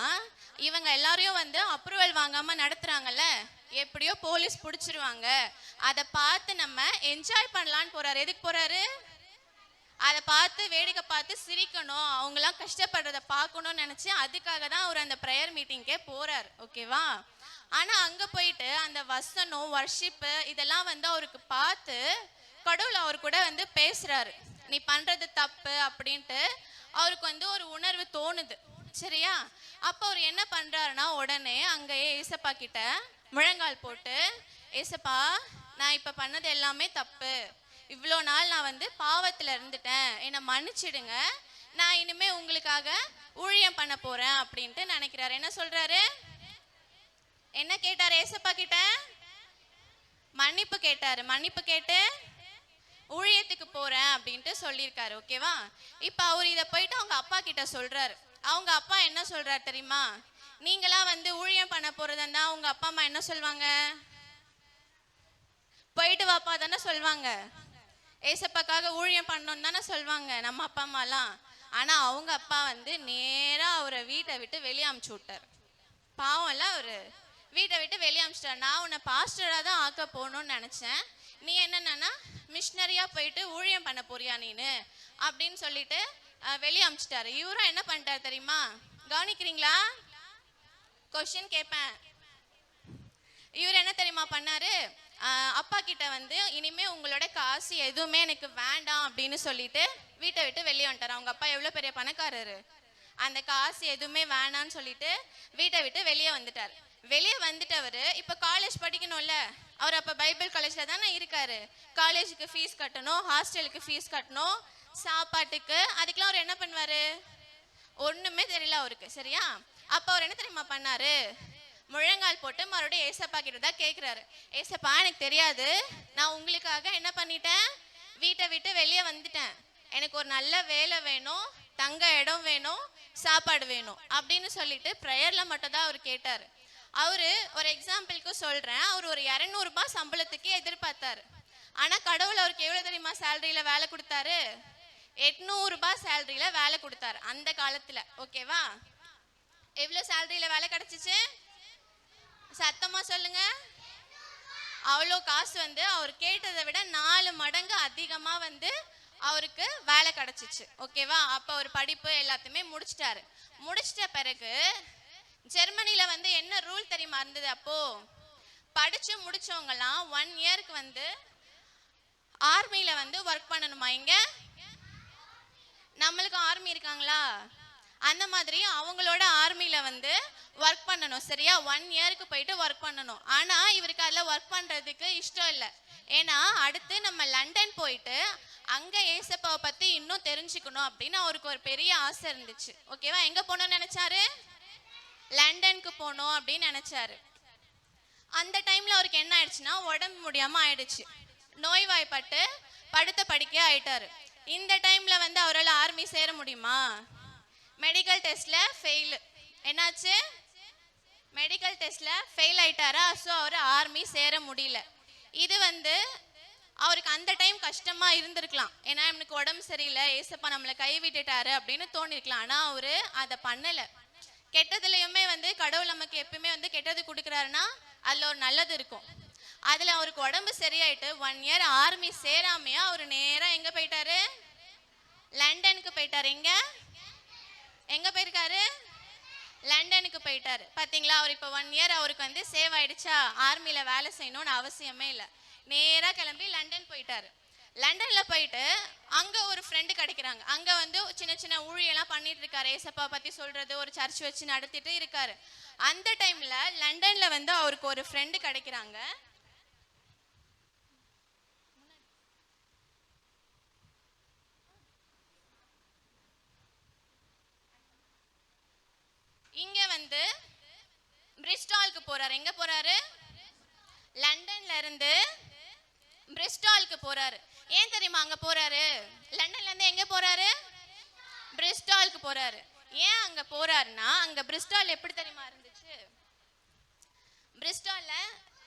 இவங்க எல்லாரையும் வந்து அப்ரூவல் வாங்காம நடத்துறாங்கல்ல, எப்படியோ போலீஸ் பிடிச்சிருவாங்க, அதை பார்த்து நம்ம என்ஜாய் பண்ணலான்னு போறாரு. எதுக்கு போறாரு? அதை பார்த்து வேடிக்கை பார்த்து சிரிக்கணும், அவங்களாம் கஷ்டப்படுறத பார்க்கணும்னு நினைச்சு அதுக்காக தான் அவர் அந்த ப்ரேயர் மீட்டிங்கே போறாரு. ஓகேவா? ஆனா அங்க போயிட்டு அந்த வசனம் வர்ஷிப்பு இதெல்லாம் வந்து அவருக்கு பார்த்து கடவுள் அவர் கூட வந்து பேசுறாரு. நீ பண்றது தப்பு அப்படின்ட்டு அவருக்கு வந்து ஒரு உணர்வு தோணுது. சரியா? அப்போ அவர் என்ன பண்றாருன்னா உடனே அங்கேயே ஏசப்பா கிட்ட முழங்கால் போட்டு, ஏசப்பா நான் இப்ப பண்ணது எல்லாமே தப்பு, இவ்வளோ நாள் நான் வந்து பாவத்துல இருந்துட்டேன், என்னை மன்னிச்சிடுங்க, நான் இனிமே உங்களுக்காக ஊழியம் பண்ண போறேன் அப்படின்ட்டு நினைக்கிறாரு. என்ன சொல்றாரு? என்ன கேட்டாரு ஏசப்பா கிட்ட? மன்னிப்பு கேட்டாரு. மன்னிப்பு கேட்டு ஊழியத்துக்கு போறேன் அப்படின்ட்டு சொல்லியிருக்காரு. ஓகேவா? இப்ப அவர் இதை போயிட்டு அவங்க அப்பா கிட்ட சொல்றாரு. அவங்க அப்பா என்ன சொல்றாரு தெரியுமா? நீங்களா வந்து ஊழியம் பண்ண போறதுன்னா உங்க அப்பா அம்மா என்ன சொல்வாங்க? போயிட்டு வாப்பா தானே சொல்வாங்க. ஏசப்பாக்காக ஊழியம் பண்ணணும் தானே சொல்வாங்க நம்ம அப்பா அம்மாலாம். ஆனா அவங்க அப்பா வந்து நேரா அவரை வீட்டை விட்டு வெளியே அமுச்சு விட்டார். பாவம் இல்ல, அவரு வீட்டை விட்டு வெளியே அமிச்சிட்டார். நான் உன்னை பாஸ்டரா தான் ஆக்க போகணும்னு நினைச்சேன், நீ என்னன்னா மிஷினரியா போயிட்டு ஊழியம் பண்ண போறியா நீனு அப்படின்னு சொல்லிட்டு வெளியே அமிச்சிட்டாரு. இவரும் என்ன பண்ணிட்டாரு தெரியுமா? கவனிக்கிறீங்களா? கொஸ்டின் கேட்பேன். இவர் என்ன தெரியுமா பண்ணாரு? அப்பா கிட்ட வந்து இனிமே உங்களோட காசு எதுவுமே எனக்கு வேண்டாம் அப்படின்னு சொல்லிட்டு வீட்டை விட்டு வெளியே வந்துட்டார். அவங்க அப்பா எவ்வளவு பெரிய பணக்காரரு. அந்த காசு எதுவுமே வேணான்னு சொல்லிட்டு வீட்டை விட்டு வெளியே வந்துட்டார். வெளியே வந்துட்டவர் இப்ப காலேஜ் படிக்கணும்ல, அவர் அப்ப பைபிள் காலேஜ்ல தானே இருக்காரு. காலேஜுக்கு ஃபீஸ் கட்டணும், ஹாஸ்டலுக்கு ஃபீஸ் கட்டணும், சாப்பாட்டுக்கு, அதுக்கெல்லாம் அவர் என்ன பண்ணுவாரு? ஒண்ணுமே தெரியல அவருக்கு. சரியா? அப்ப அவர் என்ன தெரியுமா பண்ணாரு? முழங்கால் போட்டு மறுபடியும் ஏசப்பா கிட்ட தான் கேட்கிறாரு. ஏசப்பா எனக்கு தெரியாது, நான் உங்களுக்காக என்ன பண்ணிட்டேன், வீட்டை விட்டு வெளியே வந்துட்டேன், எனக்கு ஒரு நல்ல வேலை வேணும், தங்க இடம் வேணும், சாப்பாடு வேணும் அப்படின்னு சொல்லிட்டு ப்ரேயர்ல மட்டும் தான் அவர் கேட்டாரு. அவரு ஒரு எக்ஸாம்பிளுக்கு சொல்றேன், அவர் ஒரு 200 ரூபாய் சம்பளத்துக்கு எதிர்பார்த்தாரு. ஆனா கடவுள் அவருக்கு எவ்வளவு தெரியுமா சேலரியில வேலை கொடுத்தாரு? 800 ரூபாய் சேலரியில வேலை கொடுத்தாரு அந்த காலத்துல. ஓகேவா? எவ்வளவு சேலரியில வேலை கிடைச்சிச்சு? சத்தமா சொல்லுங்க. அவ்வளோ காசு வந்து அவர் கேட்டதை விட 4 மடங்கு அதிகமா வந்து அவருக்கு வேலை கிடைச்சிச்சு. ஓகேவா? அப்ப அவர் படிப்பு எல்லாத்தையுமே முடிச்சிட்டாரு. முடிச்சிட்ட பிறகு ஜெர்மனில வந்து என்ன ரூல் தெரியுமா இருந்தது? அப்போ படிச்சு முடிச்சவங்கலாம் 1 இயருக்கு வந்து ஆர்மியில வந்து ஒர்க் பண்ணணுமா. இங்க நம்மளுக்கு ஆர்மி இருக்காங்களா, அந்த மாதிரி அவங்களோட ஆர்மியில வந்து ஒர்க் பண்ணணும். சரியா, 1 இயருக்கு போயிட்டு ஒர்க் பண்ணணும். ஆனா இவருக்கு அதில் ஒர்க் பண்றதுக்கு இஷ்டம் இல்லை. ஏன்னா அடுத்து நம்ம லண்டன் போயிட்டு அங்க ஏசப்பாவை பத்தி இன்னும் தெரிஞ்சுக்கணும் அப்படின்னு அவருக்கு ஒரு பெரிய ஆசை இருந்துச்சு. ஓகேவா, எங்க போகணும்னு நினைச்சாரு? லண்டனுக்கு போகணும் அப்படின்னு நினைச்சாரு. அந்த டைம்ல அவருக்கு என்ன ஆயிடுச்சுன்னா உடம்பு முடியாம ஆயிடுச்சு. நோய்வாய்ப்பட்டு படுத்த படுக்கையே ஆயிட்டாரு. இந்த டைம்ல வந்து அவரால் ஆர்மி சேர முடியுமா? மெடிக்கல் டெஸ்ட்ல ஃபெயில். என்னாச்சு? மெடிக்கல் டெஸ்ட்ல ஃபெயில் ஆயிட்டாரா? ஸோ அவர் ஆர்மி சேர முடியல. இது வந்து அவருக்கு அந்த டைம் கஷ்டமா இருந்திருக்கலாம். ஏன்னா எனக்கு உடம்பு சரியில்லை, ஏசப்பா நம்மளை கைவிட்டுட்டாரு அப்படின்னு தோணிருக்கலாம். ஆனா அவரு அதை பண்ணல. கெட்டதுலயுமே வந்து கடவுள் நமக்கு எப்பயுமே வந்து கெட்டது கொடுக்குறாருன்னா அதுல ஒரு நல்லது இருக்கும். அதுல அவருக்கு உடம்பு சரியாயிட்டு 1 இயர் ஆர்மி சேராமையா அவர் நேரா எங்க போயிட்டாரு? லண்டனுக்கு போயிட்டாரு. எங்க போயிருக்காரு? லண்டனுக்கு போயிட்டாரு. பாத்தீங்களா, அவர் இப்போ 1 இயர் அவருக்கு வந்து சேவ் ஆயிடுச்சா? ஆர்மியில வேலை செய்யணும்னு அவசியமே இல்லை. நேரா கிளம்பி லண்டன் போயிட்டாரு. லண்டன்ல போயிட்டு அங்க ஒரு ஃப்ரெண்டு கிடைக்கிறாங்க. அங்க வந்து சின்ன சின்ன ஊழியெல்லாம் பண்ணிட்டு இருக்காரு. ஏசப்பா பத்தி சொல்றது, ஒரு சர்ச் வச்சு நடத்திட்டு இருக்காரு. அந்த டைம்ல லண்டன்ல வந்து அவருக்கு ஒரு ஃப்ரெண்டு கிடைக்கிறாங்க. இங்க வந்து பிரிஸ்டாலுக்கு போறாரு. எங்க போறாரு? லண்டன்ல இருந்து பிரிஸ்டாலுக்கு போறாரு. ஏன் தெரியுமா அங்க போறாரு? லண்டன்ல இருந்து எங்க போறாரு? பிரிஸ்டாலுக்கு போறாரு. ஏன் அங்க போறாருன்னா, அங்க பிரிஸ்டால் எப்படி தெரியுமா இருந்துச்சு? பிரிஸ்டால்ல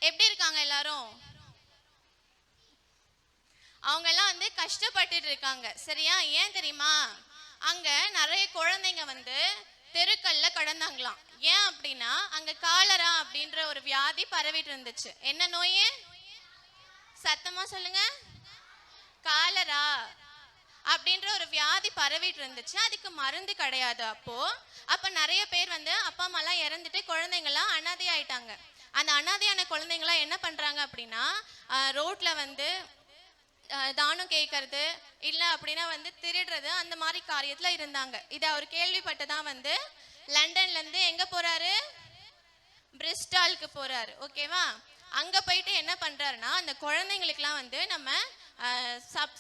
எப்படி இருக்காங்க எல்லாரும்? அவங்க எல்லாம் வந்து கஷ்டப்பட்டுட்டு இருக்காங்க. சரியா, ஏன் தெரியுமா? அங்க நிறைய குழந்தைங்க வந்து தெருக்கல்ல கடந்தாங்களாம். ஏன் அப்படின்னா அங்க காலரா அப்படின்ற ஒரு வியாதி பரவிட்டு இருந்துச்சு. என்ன நோய்? சத்தமா சொல்லுங்க. காலரா அப்படின்ற ஒரு வியாதி பரவிட்டு இருந்துச்சு. அதுக்கு மருந்து கிடையாது. அப்ப நிறைய பேர் வந்து அப்பா அம்மா எல்லாம் இறந்துட்டு குழந்தைங்கலாம் அனாதை ஆயிட்டாங்க. அந்த அனாதையான குழந்தைங்களாம் என்ன பண்றாங்க அப்படின்னா, ரோட்ல வந்து தானம் கேட்கறது இல்லை அப்படின்னா வந்து திருடுறது, அந்த மாதிரி காரியத்துல இருந்தாங்க. இதை அவர் கேள்விப்பட்டுதான் வந்து லண்டன்ல இருந்து எங்க போறாரு? பிரிஸ்டாலுக்கு போறாரு. ஓகேவா, அங்க போயிட்டு என்ன பண்றாருன்னா, அந்த குழந்தைங்களுக்குலாம் வந்து நம்ம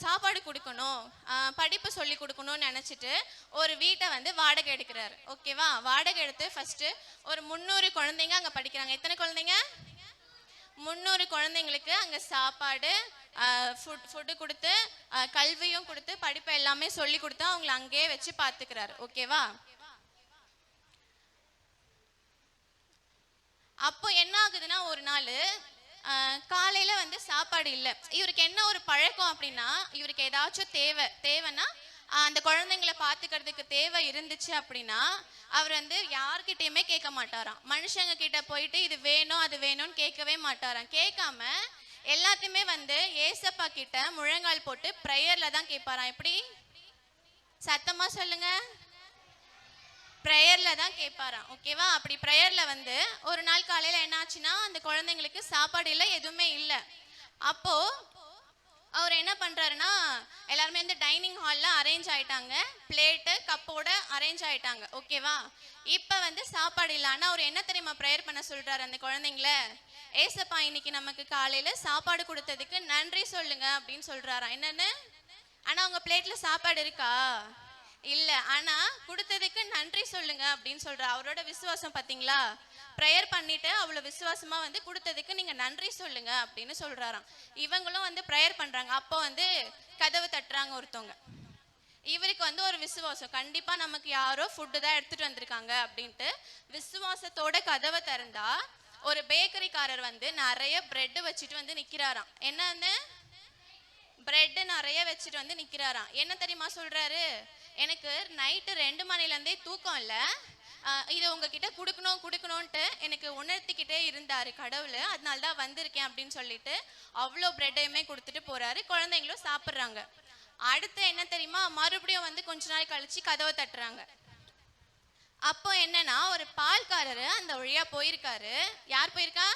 சாப்பாடு கொடுக்கணும், படிப்பு சொல்லி கொடுக்கணும்னு நினைச்சிட்டு ஒரு வீட்டை வந்து வாடகை எடுக்கிறாரு. ஓகேவா, வாடகை எடுத்து ஃபர்ஸ்ட் ஒரு 300 குழந்தைங்க அங்க படிக்கிறாங்க. எத்தனை குழந்தைங்க? 300 குழந்தைங்களுக்கு அங்க சாப்பாடு, ஃபுட்டு கொடுத்து, கல்வியும் கொடுத்து, படிப்பை எல்லாமே சொல்லி கொடுத்து அவங்களை அங்கேயே வச்சு பார்த்துக்கிறாரு. ஓகேவா, அப்போ என்ன ஆகுதுன்னா, ஒரு நாள் காலையில வந்து சாப்பாடு இல்லை. இவருக்கு என்ன ஒரு பழக்கம் அப்படின்னா, இவருக்கு ஏதாச்சும் தேவைன்னா அந்த குழந்தைங்களை பார்த்துக்கிறதுக்கு தேவை இருந்துச்சு அப்படின்னா அவர் வந்து யார்கிட்டயுமே கேட்க மாட்டாராம். மனுஷங்க கிட்ட போயிட்டு இது வேணும் அது வேணும்னு கேட்கவே மாட்டாராம். கேட்காம எல்லாத்தையுமே வந்து ஏசப்பா கிட்ட முழங்கால் போட்டு ப்ரேயர்ல தான் கேட்பாராம். எப்படி? சத்தமா சொல்லுங்க. ப்ரேயர்ல தான் கேட்பாராம். ஓகேவா, அப்படி ப்ரேயர்ல வந்து ஒரு நாள் காலையில என்ன ஆச்சுன்னா, அந்த குழந்தைங்களுக்கு சாப்பாடு இல்லை, எதுவுமே இல்லை. அப்போ அவர் என்ன பண்றாருன்னா, எல்லாருமே வந்து டைனிங் ஹால்ல அரேஞ்ச் ஆயிட்டாங்க, பிளேட்டு கப்போட அரேஞ்ச் ஆயிட்டாங்க. ஓகேவா, இப்ப வந்து சாப்பாடு இல்லை. ஆனா அவர் என்ன தெரியுமா ப்ரேயர் பண்ண சொல்றாரு அந்த குழந்தைங்கள? ஏசப்பா இன்னைக்கு நமக்கு காலையில சாப்பாடு கொடுத்ததுக்கு நன்றி சொல்லுங்க அப்படின்னு சொல்றாராம். என்னன்னு? ஆனா அவங்க பிளேட்ல சாப்பாடு இருக்கா? இல்ல. ஆனா கொடுத்ததுக்கு நன்றி சொல்லுங்க அப்படின்னு சொல்ற அவரோட விசுவாசம் பாத்தீங்களா? ப்ரேயர் பண்ணிட்டு அவ்வளவு விசுவாசமா வந்து கொடுத்ததுக்கு நீங்க நன்றி சொல்லுங்க அப்படின்னு சொல்றாராம். இவங்களும் வந்து ப்ரேயர் பண்றாங்க. அப்போ வந்து கதவு தட்டுறாங்க ஒருத்தவங்க. இவருக்கு வந்து ஒரு விசுவாசம், கண்டிப்பா நமக்கு யாரோ ஃபுட்டு தான் எடுத்துட்டு வந்திருக்காங்க அப்படின்ட்டு விசுவாசத்தோட கதவை திறந்தா ஒரு பேக்கரிக்காரர் வந்து நிறைய பிரெட் வச்சுட்டு வந்து நிக்கிறாராம். என்னன்னு? பிரெட் நிறைய வச்சுட்டு வந்து நிக்கிறாராம். என்ன தெரியுமா சொல்றாரு? எனக்கு நைட்டு 2 மணிலேருந்தே தூக்கம் இல்லை, இதை உங்ககிட்ட கொடுக்கணும்ட்டு எனக்கு உணர்த்திக்கிட்டே இருந்தாரு கடவுள், அதனால தான் வந்திருக்கேன் அப்படின்னு சொல்லிட்டு அவ்வளோ பிரெட்டையுமே கொடுத்துட்டு போறாரு. குழந்தைங்களும் சாப்பிட்றாங்க. அடுத்து என்ன தெரியுமா, மறுபடியும் வந்து கொஞ்ச நாள் கழிச்சு கதவை தட்டுறாங்க. அப்போ என்னன்னா, ஒரு பால்காரரு அந்த வழியா போயிருக்காரு. யார் போயிருக்கா?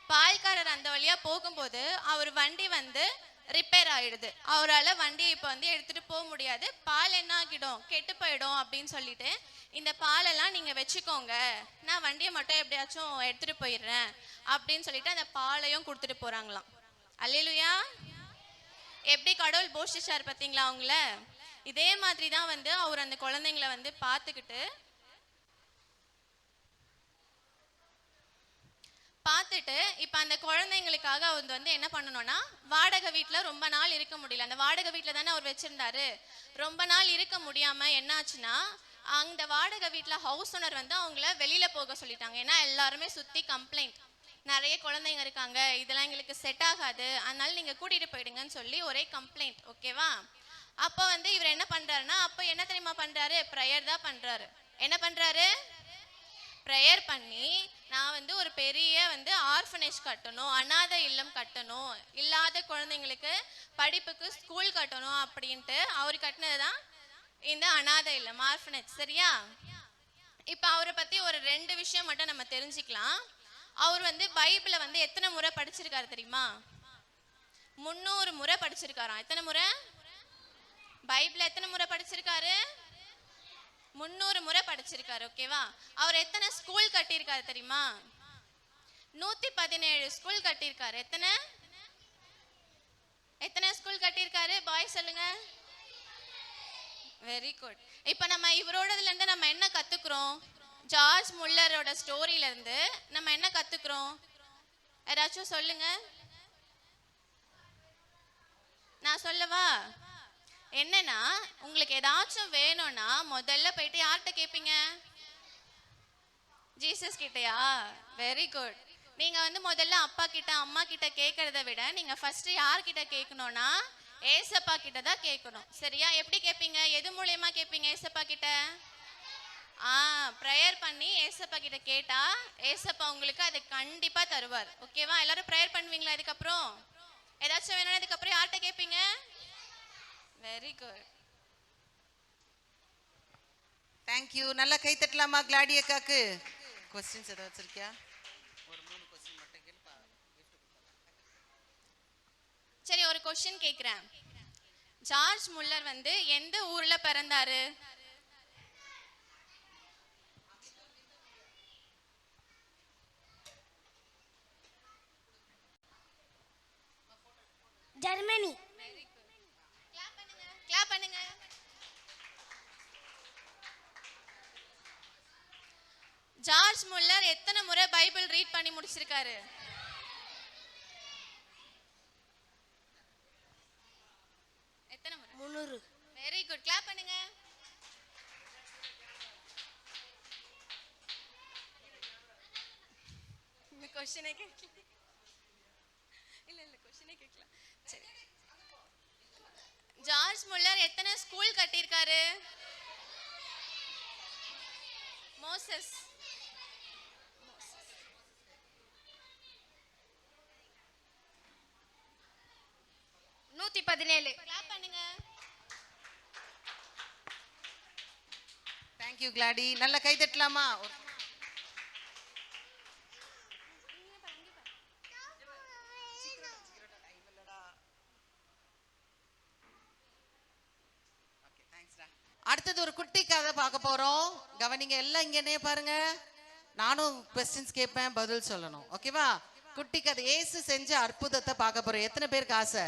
பால்காரர் அந்த வழியா போகும்போது அவர் வண்டி வந்து ரிப்பேர் ஆயிடுது. அவரால் வண்டியை இப்போ வந்து எடுத்துட்டு போக முடியாது. பால் என்ன ஆகிடும், கெட்டு போயிடும் அப்படின்னு சொல்லிட்டு, இந்த பாலெல்லாம் நீங்க வச்சுக்கோங்க, நான் வண்டியை மட்டும் எப்படியாச்சும் எடுத்துட்டு போயிடுறேன் அப்படின்னு சொல்லிட்டு அந்த பாலையும் கொடுத்துட்டு போறாங்களாம். அல்லேலூயா. எப்படி கடவுள் போஷிச்சார் பார்த்தீங்களா அவங்கள? இதே மாதிரி தான் வந்து அவர் அந்த குழந்தைங்களை வந்து பார்த்துட்டு இப்போ அந்த குழந்தைங்களுக்காக அவர் வந்து என்ன பண்ணணும்னா, வாடகை வீட்டில் ரொம்ப நாள் இருக்க முடியல. அந்த வாடகை வீட்டில் தானே அவர் வச்சிருந்தாரு. ரொம்ப நாள் இருக்க முடியாம என்ன ஆச்சுன்னா, அந்த வாடகை வீட்டில் ஹவுஸ் ஓனர் வந்து அவங்கள வெளியில போக சொல்லிட்டாங்க. ஏன்னா எல்லாருமே சுத்தி கம்ப்ளைண்ட், நிறைய குழந்தைங்க இருக்காங்க, இதெல்லாம் எங்களுக்கு செட் ஆகாது, அதனால நீங்க கூட்டிட்டு போயிடுங்கன்னு சொல்லி ஒரே கம்ப்ளைண்ட். ஓகேவா? அப்போ வந்து இவர் என்ன பண்றாருன்னா, அப்போ என்ன தெரியுமா பண்றாரு, ப்ரேயர் தான் பண்றாரு. என்ன பண்றாரு? ப்ரேயர் பண்ணி, நான் வந்து ஒரு பெரிய வந்து ஆர்ஃபனேஜ் கட்டணும், அனாதை இல்லம் கட்டணும், இல்லாத குழந்தைங்களுக்கு படிப்புக்கு ஸ்கூல் கட்டணும் அப்படின்ட்டு அவர் கட்டினது தான் இந்த அனாதை இல்லம், ஆர்ஃபனேஜ். சரியா? இப்போ அவரை பத்தி ஒரு 2 விஷயம் மட்டும் நம்ம தெரிஞ்சுக்கலாம். அவர் வந்து பைபிளை வந்து எத்தனை முறை படிச்சிருக்காரு தெரியுமா? 300 முறை படிச்சிருக்காராம். எத்தனை முறை? பைபிளை எத்தனை முறை படிச்சிருக்காரு? 300 முறை படிச்சிருக்காரு. ஓகேவா? அவர் எத்தனை ஸ்கூல் கட்டியிருக்காரு தெரியுமா? 117 ஸ்கூல் கட்டியிருக்காரு. எத்தனை ஸ்கூல் கட்டியிருக்காரு? பாய் சொல்லுங்க. Very good. இப்போ நம்ம இவரோடதுல இருந்து நம்ம என்ன கத்துக்கிறோம்? ஜார்ஜ் முல்லரோட ஸ்டோரியில இருந்து நம்ம என்ன கத்துக்கிறோம்? யாராச்சும் சொல்லுங்க. நான் சொல்லவா? என்னன்னா, உங்களுக்கு ஏதாச்சும் வேணும்னா முதல்ல போயிட்டு யார்கிட்ட கேட்பீங்க? ஜீசஸ் கிட்டயா? வெரி குட். நீங்க வந்து முதல்ல அப்பா கிட்ட அம்மா கிட்ட கேட்கறத விட நீங்க ஃபர்ஸ்ட் யார்கிட்ட கேட்கணும்னா ஏசப்பா கிட்ட தான் கேட்கணும். சரியா? எப்படி கேட்பீங்க? எது மூலமா கேட்பீங்க ஏசப்பா கிட்ட? ப்ரேயர் பண்ணி ஏசப்பா கிட்ட கேட்டா ஏசப்பா உங்களுக்கு அதை கண்டிப்பா தருவார். ஓகேவா? எல்லாரும் ப்ரேயர் பண்ணுவீங்களா? இதுக்கப்புறம் ஏதாச்சும் வேணும்னா இதுக்கப்புறம் யார்கிட்ட கேட்பீங்க? Very good. Thank you. நல்லா கை தட்டலாமா கிளாடி அக்காக்கு? क्वेश्चंस ஏதாவது வச்சிருக்கியா? ஒரு 3 क्वेश्चन மட்டும் கேளுப்பா. சரி, ஒரு क्वेश्चन கேக்குறேன். ஜார்ஜ் முல்லர் வந்து எந்த ஊர்ல பிறந்தாரு? ஜெர்மனி. கிளாப் பண்ணுங்க. ஜார்ஜ் முல்லர் எத்தனை முறை பைபிள் ரீட் பண்ணி முடிச்சிருக்காரு? எத்தனை முறை? 300. Very good. கிளாப் பண்ணுங்க. இந்த क्वेश्चनே கேட்கல. இல்ல क्वेश्चनே கேட்கல. சரி. ஜார்ஜ் முல்லர் எத்தனை ஸ்கூல் கட்டியிருக்காரு? மோசஸ். 117. கிளாப் பண்ணுங்க. Thank you Glady. நல்லா கை தட்டலாமா? அடுத்தது ஒரு குட்டி கதை பார்க்க போறோம். கவனிங்க எல்லாம், இங்கனே பாருங்க. நானும் क्वेश्चंस கேட்பேன், பதில் சொல்லணும். ஓகேவா? குட்டி கதை. இயேசு செஞ்ச அற்புதத்தை பார்க்க போறோம். எத்தனை பேருக்கு ஆசை?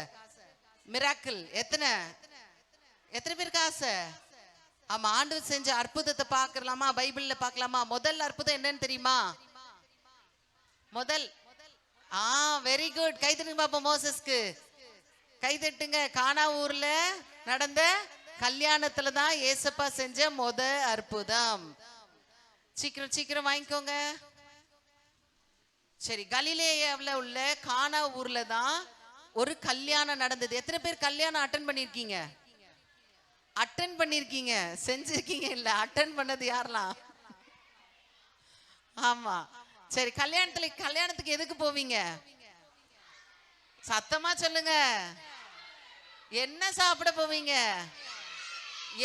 மிராக்கிள். எத்தனை பேருக்கு ஆசை? ஆமா, ஆண்டவர் செஞ்ச அற்புதத்தை பார்க்கலாமா? பைபிள்ல பார்க்கலாமா? முதல் அற்புதம் என்னன்னு தெரியுமா? Very good. கை தட்டுங்க பாப்போம். மோசஸ்க்கு கை தட்டுங்க. கானா ஊர்ல நடந்த கல்யாணத்துல தான் ஏசப்பா செஞ்ச அற்புதம். சீக்கிரம் வாங்கிக்கோங்க. சரி, கலிலேயாவில் உள்ள கானா ஊர்ல தான் ஒரு கல்யாணம் நடந்தது. எத்தனை பேர் கல்யாணம் அட்டன் பண்ணிருக்கீங்க? செஞ்சிருக்கீங்க இல்ல, அட்டன் பண்ணது யாரெல்லாம்? ஆமா. சரி, கல்யாணத்துக்கு எதுக்கு போவீங்க? சத்தமா சொல்லுங்க. என்ன சாப்பிட போவீங்க?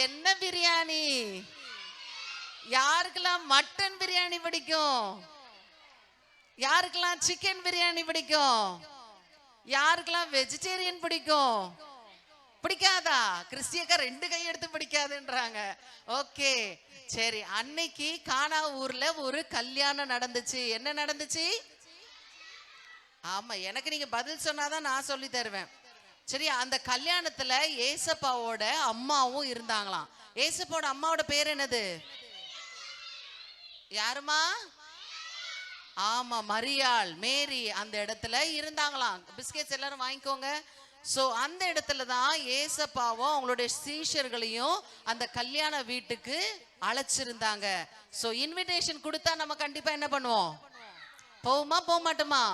என்ன பிரியாணி? யாருக்கெல்லாம் மட்டன் பிரியாணி பிடிக்கும்? யாருக்கெல்லாம் சிக்கன் பிரியாணி பிடிக்கும்? யாருக்கெல்லாம் வெஜிடேரியன் பிடிக்கும்? பிடிக்காதா? கிறிஸ்டியக்கா 2 கை எடுத்து பிடிக்காதுன்றாங்க. ஓகே சரி, அன்னைக்கு கானா ஊர்ல ஒரு கல்யாணம் நடந்துச்சு. என்ன நடந்துச்சு? ஆமா, எனக்கு நீங்க பதில் சொன்னாதான் நான் சொல்லி தருவேன். சரி, அந்த கல்யாணத்துல ஏசப்பாவோட அம்மாவும் இருந்தாங்களாம். ஏசப்பாவோட அம்மாவோட பேர் என்னது? யாருமா? ஆமா, மரியாள், மேரி அந்த இடத்துல இருந்தாங்களாம். பிஸ்கெட்ஸ் எல்லாரும் வாங்கிக்கோங்க. சோ அந்த இடத்துல தான் ஏசப்பாவும் அவங்களுடைய சீஷர்களையும் அந்த கல்யாண வீட்டுக்கு அழைச்சிருந்தாங்க. சோ இன்விடேஷன் கொடுத்தா நம்ம கண்டிப்பா என்ன பண்ணுவோம்? போவோமா போக மாட்டோமா?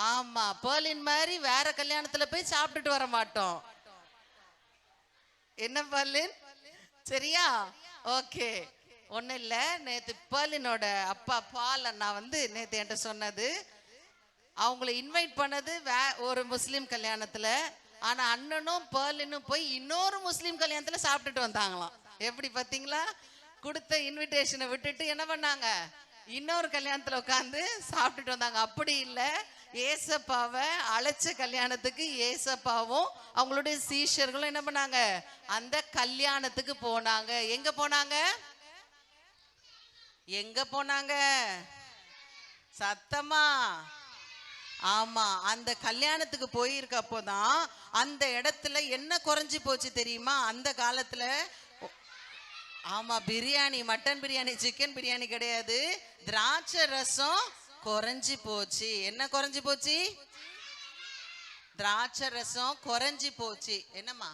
ஆமா, பெர்லின் மாதிரி வேற கல்யாணத்துல போய் சாப்பிட்டுட்டு வர மாட்டோம். என்ன பெர்லின்? சரியா? ஓகே, ஒன்றும் இல்லை. நேற்று பெர்லினோட அப்பா பால் அண்ணா வந்து நேற்று என்கிட்ட சொன்னது, அவங்கள இன்வைட் பண்ணது ஒரு முஸ்லீம் கல்யாணத்தில், ஆனால் அண்ணனும் பெர்லினும் போய் இன்னொரு முஸ்லீம் கல்யாணத்தில் சாப்பிட்டுட்டு வந்தாங்களாம். எப்படி பார்த்தீங்களா? கொடுத்த இன்விடேஷனை விட்டுட்டு என்ன பண்ணாங்க? இன்னொரு கல்யாணத்தில் உட்காந்து சாப்பிட்டுட்டு வந்தாங்க. அப்படி இல்லை, ஏசப்பாவை அழைச்ச கல்யாணத்துக்கு ஏசப்பாவும் அவங்களுடைய சீஷர்களும் என்ன பண்ணாங்க? அந்த கல்யாணத்துக்கு போனாங்க. எங்க போனாங்க? எங்க போனாங்க? சத்தமா? ஆமா, அந்த கல்யாணத்துக்கு போயிருக்கப்போதான் அந்த இடத்துல என்ன குறைஞ்சி போச்சு தெரியுமா? அந்த காலத்துல ஆமா, பிரியாணி, மட்டன் பிரியாணி, சிக்கன் பிரியாணி கிடையாது, திராட்சை ரசம் குறைஞ்சி போச்சு. என்ன குறைஞ்சி போச்சு? திராட்சை ரசம் குறைஞ்சி போச்சு. என்னம்மா?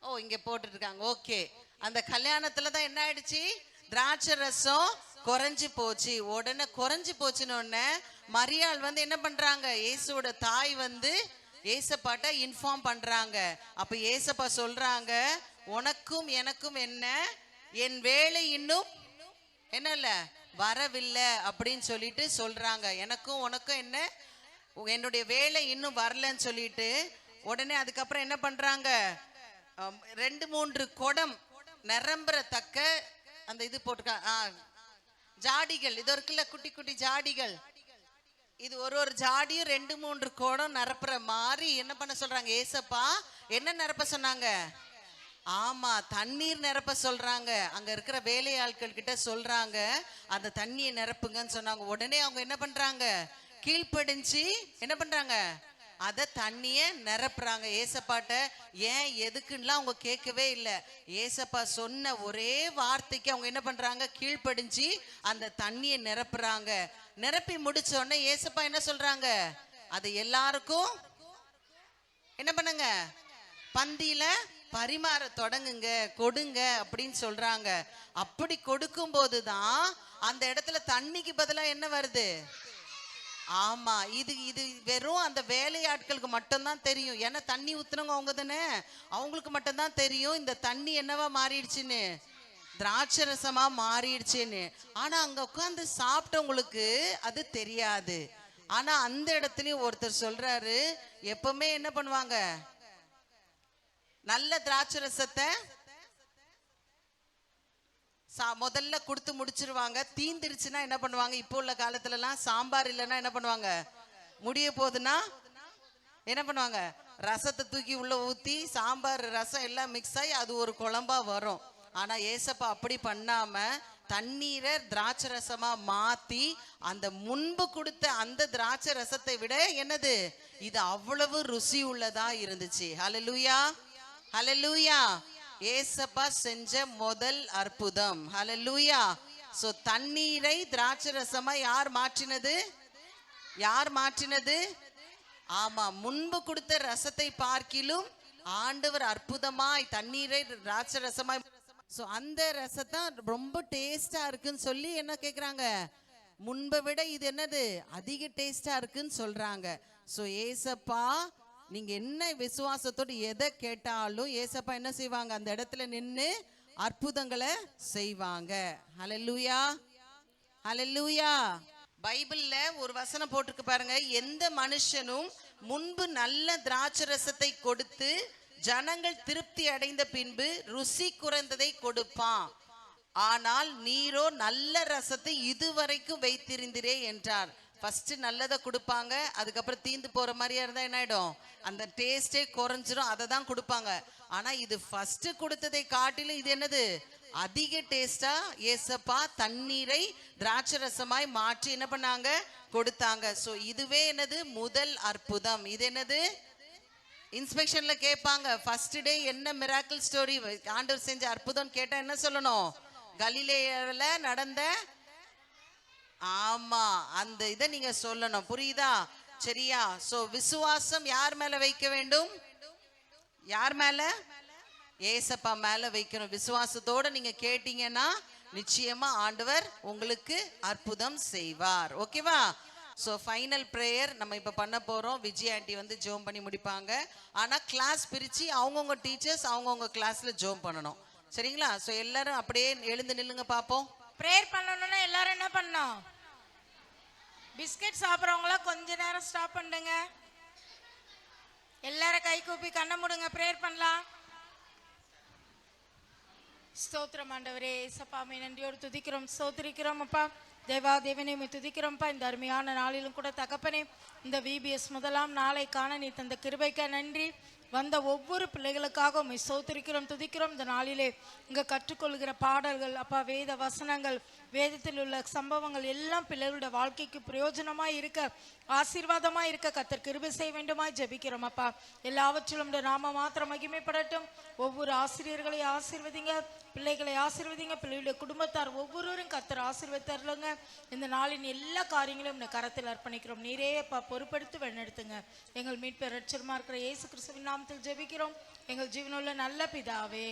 ஓ, இங்க போட்டுட்டு இருக்காங்க. ஓகே, அந்த கல்யாணத்துல தான் என்ன ஆயிடுச்சு? திராட்சை ரசம் குறைஞ்சி போச்சு. உடனே குறைஞ்சி போச்சுன்னு உடனே மரியாள் வந்து என்ன பண்றாங்க? இயேசுவோட தாய் வந்து ஏசப்பாட்ட இன்ஃபார்ம் பண்றாங்க. அப்ப ஏசப்பா சொல்றாங்க, உனக்கும் எனக்கும் என்ன, என் வேலை இன்னும் என்ன இல்ல வரவில்லை அப்படின்னு சொல்லிட்டு சொல்றாங்க. எனக்கும் உனக்கும் என்ன, என்னுடைய வேலை இன்னும் வரலன்னு சொல்லிட்டு உடனே அதுக்கப்புறம் என்ன பண்றாங்க? 2-3 குடம் நிரம்புறத்தக்க அந்த இது போட்டுக்க ஜாடிகள், இது இருக்குல்ல, குட்டி குட்டி ஜாடிகள், இது ஒரு ஜாடியும் 2-3 குடம் நிரப்புற மாதிரி என்ன பண்ண சொல்றாங்க? ஏசப்பா என்ன நிரப்ப சொன்னாங்க? ஆமா, தண்ணீர் நிரப்ப சொல்றாங்க. அங்க இருக்கிற வேலையாட்கள் கிட்ட சொல்றாங்க, அந்த தண்ணியை நிரப்புங்கன்னு சொன்னாங்க. உடனே அவங்க என்ன பண்றாங்க? கீழ்ப்படிஞ்சு என்ன பண்றாங்க? அத தண்ணிய நிரப்புறாங்க. ஏசப்பாட்ட ஏன் எதுக்குன்னா அவங்க கேட்கவே இல்லை. ஏசப்பா சொன்ன ஒரே வார்த்தைக்கு அவங்க என்ன பண்றாங்க? கீழ்ப்படிஞ்சு அந்த தண்ணியை நிரப்புறாங்க. நிரப்பி முடிச்ச உடனே ஏசப்பா என்ன சொல்றாங்க? அது எல்லாருக்கும் என்ன பண்ணுங்க? பந்தியில பரிமாற தொடங்குங்க, கொடுங்க அப்படின்னு சொல்றாங்க. அப்படி கொடுக்கும் போதுதான் அந்த இடத்துல தண்ணிக்கு பதிலா என்ன வருது? ஆமா, இது வெறும் அந்த வேலையாட்களுக்கு மட்டும்தான் தெரியும். ஏன்னா தண்ணி ஊத்துனவங்க அவங்க தானே, அவங்களுக்கு மட்டும்தான் தெரியும் இந்த தண்ணி என்னவா மாறிடுச்சுன்னு, திராட்சை ரசமா மாறிடுச்சுன்னு. ஆனா அங்க உட்காந்து சாப்பிட்டவங்களுக்கு அது தெரியாது. ஆனா அந்த இடத்துலயும் ஒருத்தர் சொல்றாரு, எப்பவுமே என்ன பண்ணுவாங்க? நல்ல திராட்சை ரசத்தை முதல்ல கொடுத்து முடிச்சிருவாங்க. தீந்துருச்சுன்னா என்ன பண்ணுவாங்க? இப்போ உள்ள காலத்துல எல்லாம் சாம்பார் இல்லைன்னா என்ன பண்ணுவாங்க? முடிய போகுதுன்னா என்ன பண்ணுவாங்க? ரசத்தை தூக்கி உள்ள ஊத்தி சாம்பார் ரசம் எல்லாம் மிக்ஸ் ஆகி அது ஒரு குழம்பா வரும். ஆனா ஏசப்பா அப்படி பண்ணாம தண்ணீரை திராட்சை ரசமா மாத்தி அந்த முன்பு கொடுத்த அந்த திராட்சை ரசத்தை விட என்னது இது அவ்வளவு ருசி உள்ளதா இருந்துச்சு. ஹல்லேலூயா, ஹல்லேலூயா. ஏசப்பா செஞ்ச முதல் அற்புதம். ஹல்லேலூயா. சோ தண்ணீரை திராட்சை ரசமா யார் மாற்றினது? யார் மாற்றினது? ஆமா, முன்பு கொடுத்த ரசத்தை பார்க்கிலும் ஆண்டவர் அற்புதமாய் தண்ணீரை திராட்சை ரசமாய், சோ அந்த ரசத்தான் ரொம்ப டேஸ்டா இருக்குன்னு சொல்லி என்ன கேக்குறாங்க? முன்பை விட இது என்னது அதிக டேஸ்டா இருக்குன்னு சொல்றாங்க. சோ ஏசப்பா நீங்க என்ன விசுவாசத்தோடு எதை கேட்டாலும் ஏசப்பா என்ன செய்வாங்க? அந்த இடத்துல நின்று அற்புதங்களை செய்வாங்க. ஹல்லேலூயா, ஹல்லேலூயா. பைபிள்ல ஒரு வசனம் போட்டிருக்கு பாருங்க, எந்த மனுஷனும் முன்பு நல்ல திராட்சை ரசத்தை கொடுத்து ஜனங்கள் திருப்தி அடைந்த பின்பு ருசி குறைந்ததை கொடுப்பான், ஆனால் நீரோ நல்ல ரசத்தை இதுவரைக்கும் வைத்திருந்தீரே என்றார். ஃபர்ஸ்ட் நல்லதை கொடுப்பாங்க, அதுக்கப்புறம் தீந்து போற மாதிரியா இருந்தா என்ன ஆயிடும், அந்த டேஸ்டே குறைஞ்சிரும், அதை தான் கொடுப்பாங்க. ஆனா இது ஃபர்ஸ்ட் கொடுத்ததை காட்டிலும் இது என்னது அதிக டேஸ்டா ஏசப்பா தண்ணீரை திராட்சை ரசமாய் மாற்றி என்ன பண்ணாங்க, கொடுத்தாங்க. ஸோ இதுவே என்னது முதல் அற்புதம். இது என்னது இன்ஸ்பெக்ஷன்ல கேட்பாங்க, ஃபர்ஸ்ட் டே என்ன மிராக்கிள் ஸ்டோரி ஆண்டவர் செஞ்ச அற்புதம் கேட்டா என்ன சொல்லணும், கலிலேயாவில் நடந்த, ஆமா அந்த இதை நீங்க சொல்லணும். புரியுதா? சரியா? சோ விசுவாசம் யார் மேல வைக்க வேண்டும், யார் மேல, ஏசப்பா மேல வைக்கணும். விசுவாசத்தோட நீங்க கேட்டீங்கன்னா நிச்சயமா ஆண்டவர் உங்களுக்கு அற்புதம் செய்வார். ஓகேவா? ஸோ ஃபைனல் ப்ரேயர் நம்ம இப்போ பண்ண போகிறோம். விஜய் ஆண்டி வந்து ஜோம் பண்ணி முடிப்பாங்க. ஆனால் கிளாஸ் பிரித்து அவங்கவுங்க டீச்சர்ஸ் அவங்கவுங்க கிளாஸில் ஜோம் பண்ணணும். சரிங்களா? ஸோ எல்லாரும் அப்படியே எழுந்து நில்லுங்க பார்ப்போம். ப்ரேயர் பண்ணணும்னா எல்லாரும் என்ன பண்ணணும், பிஸ்கட் சாப்பிட்றவங்களாம் கொஞ்ச நேரம் ஸ்டாப் பண்ணுங்க. எல்லாரும் கை கூப்பி கண்ணை மூடுங்க, ப்ரேயர் பண்ணலாம். ஸ்தோத்திரம் ஆண்டவரே, ஏசப்பாமை நன்றியோடு துதிக்கிறோம், ஸ்தோத்திரிக்கிறோம். அப்பா தேவா தேவனே துதிக்கிறோம்ப்பா. இந்த அருமையான நாளிலும் கூட தகப்பனே, இந்த விபிஎஸ் முதலாம் நாளை காண நீ தந்த கிருபைக்க நன்றி. வந்த ஒவ்வொரு பிள்ளைகளுக்காக உம்மை ஸ்தோத்திரிக்கிறோம், துதிக்கிறோம். இந்த நாளிலே இங்கே கற்றுக்கொள்கிற பாடல்கள் அப்பா, வேத வசனங்கள், வேதத்தில் உள்ள சம்பவங்கள் எல்லாம் பிள்ளைகளுடைய வாழ்க்கைக்கு பிரயோஜனமாய் இருக்க, ஆசீர்வாதமாய் இருக்க கர்த்தர் கிருபை செய்ய வேண்டுமாய் ஜெபிக்கிறோம். அப்பா எல்லாவற்றிலும் நாம மாத்திரம் மகிமைப்படட்டும். ஒவ்வொரு ஆசிரியர்களையும் ஆசீர்வதிங்க, பிள்ளைகளை ஆசீர்வதிங்க, பிள்ளைகளுடைய குடும்பத்தார் ஒவ்வொருவரும் கர்த்தர் ஆசீர்வதித்தருளுங்க. இந்த நாளின் எல்லா காரியங்களும் இந்த கரத்தில் அர்ப்பணிக்கிறோம். நீரே அப்பா பொறுப்படுத்தி வழிநடத்துங்க. எங்கள் மீட்பு ரட்சகருமா இருக்கிற இயேசு கிறிஸ்துவின் நாமத்தில் ஜெபிக்கிறோம் எங்கள் ஜீவனுள்ள நல்ல பிதாவே.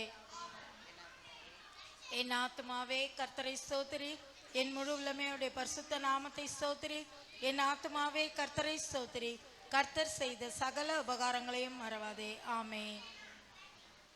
என் ஆத்துமாவே கர்த்தரை ஸ்தோத்திரி, என் முழு உள்ளமையுடைய பரிசுத்த நாமத்தை ஸ்தோத்திரி. என் ஆத்துமாவே கர்த்தரை ஸ்தோத்திரி, கர்த்தர் செய்த சகல உபகாரங்களையும் மறவாதே. ஆமென்.